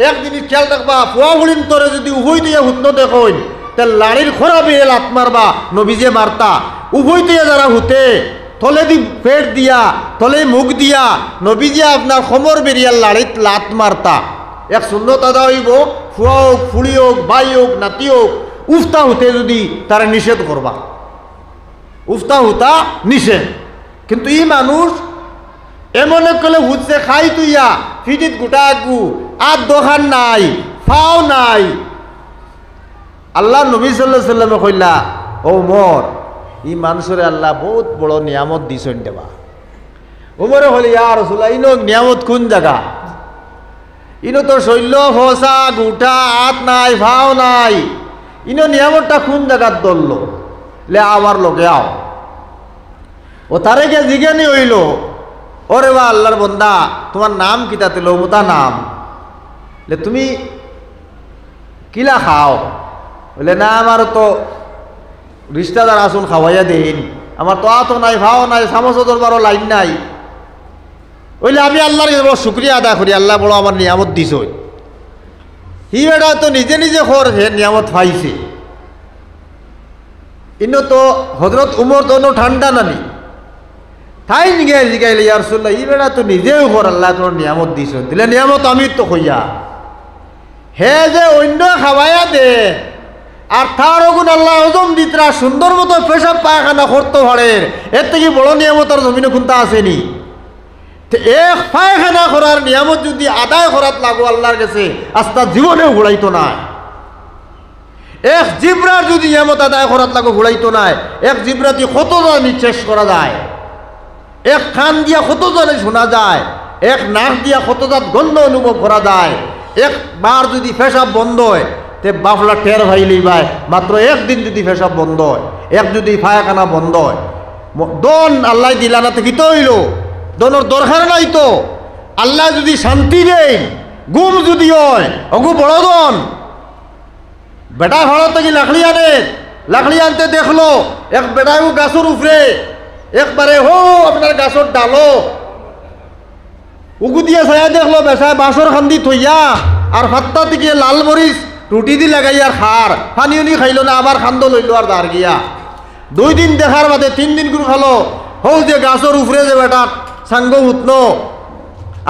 এক জিনিস খেয়াল রাখবা ফুয়া ফুলিন তোরে যদি উভয় দিয়া হুতনো দেখুন তে লাড়ির খোরা বেয়ে লাত মারবা নবীজে মারতা উভয় দিয়া যারা হুতে থলে দি পেট দিয়া থলে মুখ দিয়া নবীজে আপনার খমর বেরিয়ার লাড়িত লাত মারতা এক সুন্নত আদা হইব ফুয়া হোক ফুড়ি হোক বাই হোক নাতি হোক উফতা হুতে যদি তারা নিষেধ করবা উফতা হুতা নিষেধ কিন্তু ই মানুষ এমন কলে হুতছে খাই তুইয়া ফিটিত গোটা আগু আর দোকান নাই ফাও নাই আল্লাহ নবী সাল্লাল্লাহু আলাইহি ওয়াসাল্লামে কইলা ও উমর ই মানুষের আল্লাহ বহুত বড় নিয়ামত দিছেন দেবা উমরে হলি ইয়া রাসূলুল্লাহ ইনো নিয়ামত কোন জায়গা ইনো তো শৈল্য ফসা গুটা হাত নাই ফাও নাই ইনো নিয়ামতটা কোন জায়গার দলল লে আমার লোকে আও ও তারে কে জিজ্ঞানি হইল ওরে বা আল্লাহর বন্দা তোমার নাম কিতা তেল মোতা নাম লে তুমি কিলা খাও বলে না আমার তো রিস্তাদার আসুন খাওয়াইয়া দিন আমার তো আতো নাই ভাও নাই সামস দরবারও লাইন নাই বলে আমি আল্লাহর বড় শুক্রিয়া আদায় করি আল্লাহ বড় আমার নিয়ামত দিছ হি বেটা তো নিজে নিজে খর হে নিয়ামত পাইছে ইনো তো হজরত উমর তো ঠান্ডা নানি তাই জিগাই জিগাইলে ইয়া রাসূলুল্লাহ ই বেটা তো নিজেও খর আল্লাহ তোর নিয়ামত দিছ দিলে নিয়ামত আমি তো কইয়া হে যে অন্য খাওয়াইয়া দে আর তার গুণ আল্লাহ হজম দিতরা সুন্দর মতো পেশাব পায়খানা করতে পারে এর থেকে বড় নিয়ামত আর জমিনে কোনটা আসেনি এক পায়খানা করার নিয়ামত যদি আদায় করাত লাগো আল্লাহর কাছে আস্তা জীবনেও ঘুরাইতো না এক জিব্রার যদি নিয়ামত আদায় করাত লাগো ঘুরাইতো না এক জিব্রাতি কত জানি শেষ করা যায় এক কান দিয়া কত জানে শোনা যায় এক নাক দিয়া কত জাত গন্ধ অনুভব করা যায় একবার যদি পেশাব বন্ধ হয় তে বাফলা টের ভাইলেই ভাই মাত্র একদিন যদি পেশাব বন্ধ হয় এক যদি পায়খানা বন্ধ হয় দন আল্লাহ দিলা না কি তো হইল দনের দরকার নাই তো আল্লাহ যদি শান্তি দেয় গুম যদি হয় অগু বড় দন বেটা ভাড়া থেকে লাকড়ি আনতে দেখলো এক বেটাও গাছের উপরে একবারে হো আপনার গাছের ডালো উগু দিয়ে ছায়া দেখলো বেসায় বাঁশর খান্দি থইয়া আর ফাত্তা থেকে লাল মরিচ রুটি দি লাগাই আর খার পানি উনি খাইল না আবার খান্দ লইল আর দাঁড় গিয়া 2 দিন দেখার বাদে 3 দিন করে খালো হৌ যে গাছর উপরে যে বেটা সাঙ্গ উঠন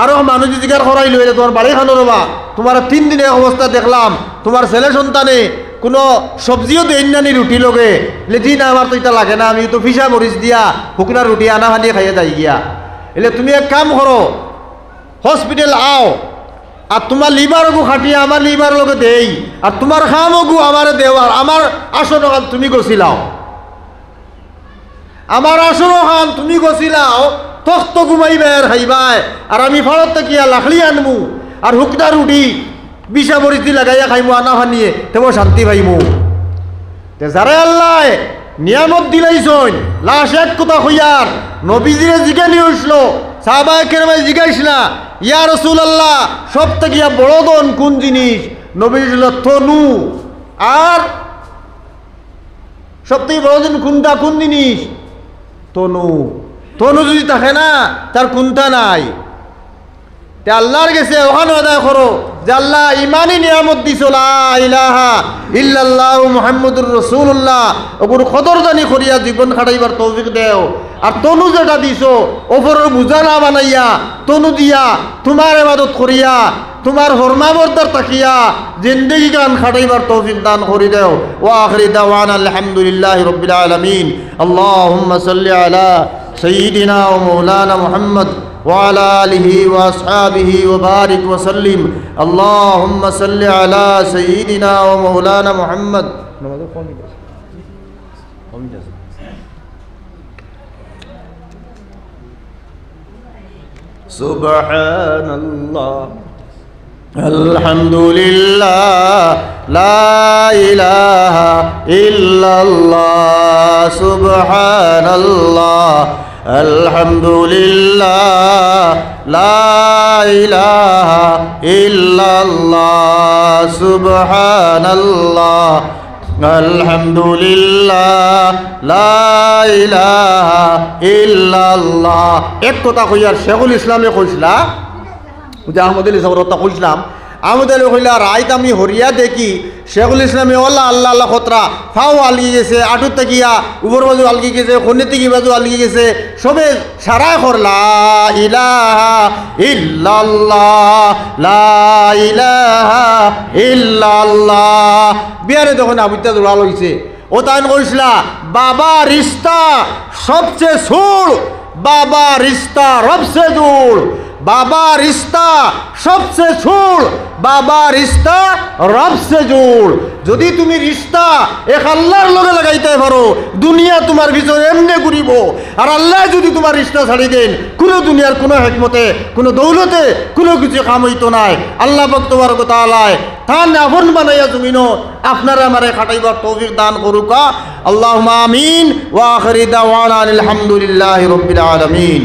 আরো মানুষ জিজ্ঞার করাই লইলে তোমার বাড়ি খানো রবা তোমার 3 দিনের অবস্থা দেখলাম তোমার ছেলে সন্তানে কোনো সবজিও দেন না নি রুটি লগে লেজি না আমার তো এটা লাগে না আমি তো ফিসা মরিচ দিয়া শুকনা রুটি আনা ভানি খাইয়ে যাই গিয়া এলে তুমি এক কাম করো হসপিটাল আও আর তোমার লিভারগু খাটিয়ে আমার লিভার লগে দেই আর তোমার খামগু আমার দেওয়ার আমার আসন খান তুমি গছিলাও আমার আসন খান তুমি গছিলাও তখ্ত ঘুমাইবে আর খাইবাই আর আমি ফলত থাকিয়া লাখলি আনমু আর হুকনা রুটি বিষা মরিচি লাগাইয়া খাইমু আনা ভানিয়ে তেমন শান্তি পাইমু যারা আল্লাহ নিয়ামত দিলাইছন লাশ এক কথা হইয়ার নবীজিরে জিজ্ঞানি উঠলো সাহাবায়ে কেরামে জিজ্ঞাইস না ইয়া রাসূলুল্লাহ সব থেকে বড় ধন কোন জিনিস নবীজি বলল তনু আর সব থেকে বড় ধন কোনটা কোন জিনিস তনু তনু যদি থাকে না তার কোনটা নাই তে আল্লাহর কাছে ওখানে আদায় করো যে আল্লাহ ইমানি নিয়ামত দিছ লা ইলাহা ইল্লাল্লাহ মুহাম্মাদুর রাসূলুল্লাহ ওগুর কদরদানি করিয়া জীবন কাটাইবার তৌফিক দেও আর তনু যেটা দিছ ওপরের বুঝা না বানাইয়া তনু দিয়া তোমার ইবাদত করিয়া তোমার হরমাবর্দার তাকিয়া জিন্দেগি গান খাটাইবার তৌফিক দান করি দেও ওয়া আখিরি দাওয়ানা আলহামদুলিল্লাহি রাব্বিল আলামিন আল্লাহুম্মা সাল্লি আলা সাইয়্যিদিনা ওয়া মাওলানা মুহাম্মদ وعلى آله وأصحابه وبارك وسلم اللهم صل على سيدنا ومولانا محمد سبحان الله الحمد لله لا إله إلا الله سبحان الله الحمد لله لا إله إلا الله سبحان الله الحمد لله لا إله إلا الله এক কথা কইয়ার শেখুল ইসলামে কইছলা যে আহমদুল ইসলাম রত্তা কইছলাম আহমদুল কইলা রাইত আমি হরিয়া দেখি শেখুল ইসলামে আল্লাহ আল্লাহ আল্লাহ খতরা ফাও আলগি গেছে আটুর তাকিয়া উপর বাজু আলগি গেছে খনি থেকে বাজু আলগি গেছে সবে সারাই করলা ইলাহা ইল্লাল্লাহ লা ইলাহা ইল্লাল্লাহ বিয়ারে যখন আবিতা জোড়া লইছে ও তাই কইছলা বাবা রিস্তা সবচেয়ে সুর বাবা রিস্তা রবসে দূর বাবা রিস্তা সবচেয়ে সুর বাবা রিস্তা রবসে জোর যদি তুমি রিস্তা এক আল্লাহর লগে লাগাইতে পারো দুনিয়া তোমার ভিতরে এমনি ঘুরিব আর আল্লাহ যদি তোমার রিস্তা ছাড়ি দেন কোনো দুনিয়ার কোনো হিকমতে কোনো দৌলতে কোনো কিছু কাম হইতো নাই আল্লাহ পাক তোমার কথা আলায় থান আপন বানাইয়া জমিনো আপনারা আমারে খাটাইবার তৌফিক দান করুকা আল্লাহুম্মা আমিন ওয়া আখিরি দাওয়ানা আলহামদুলিল্লাহি রাব্বিল আলামিন।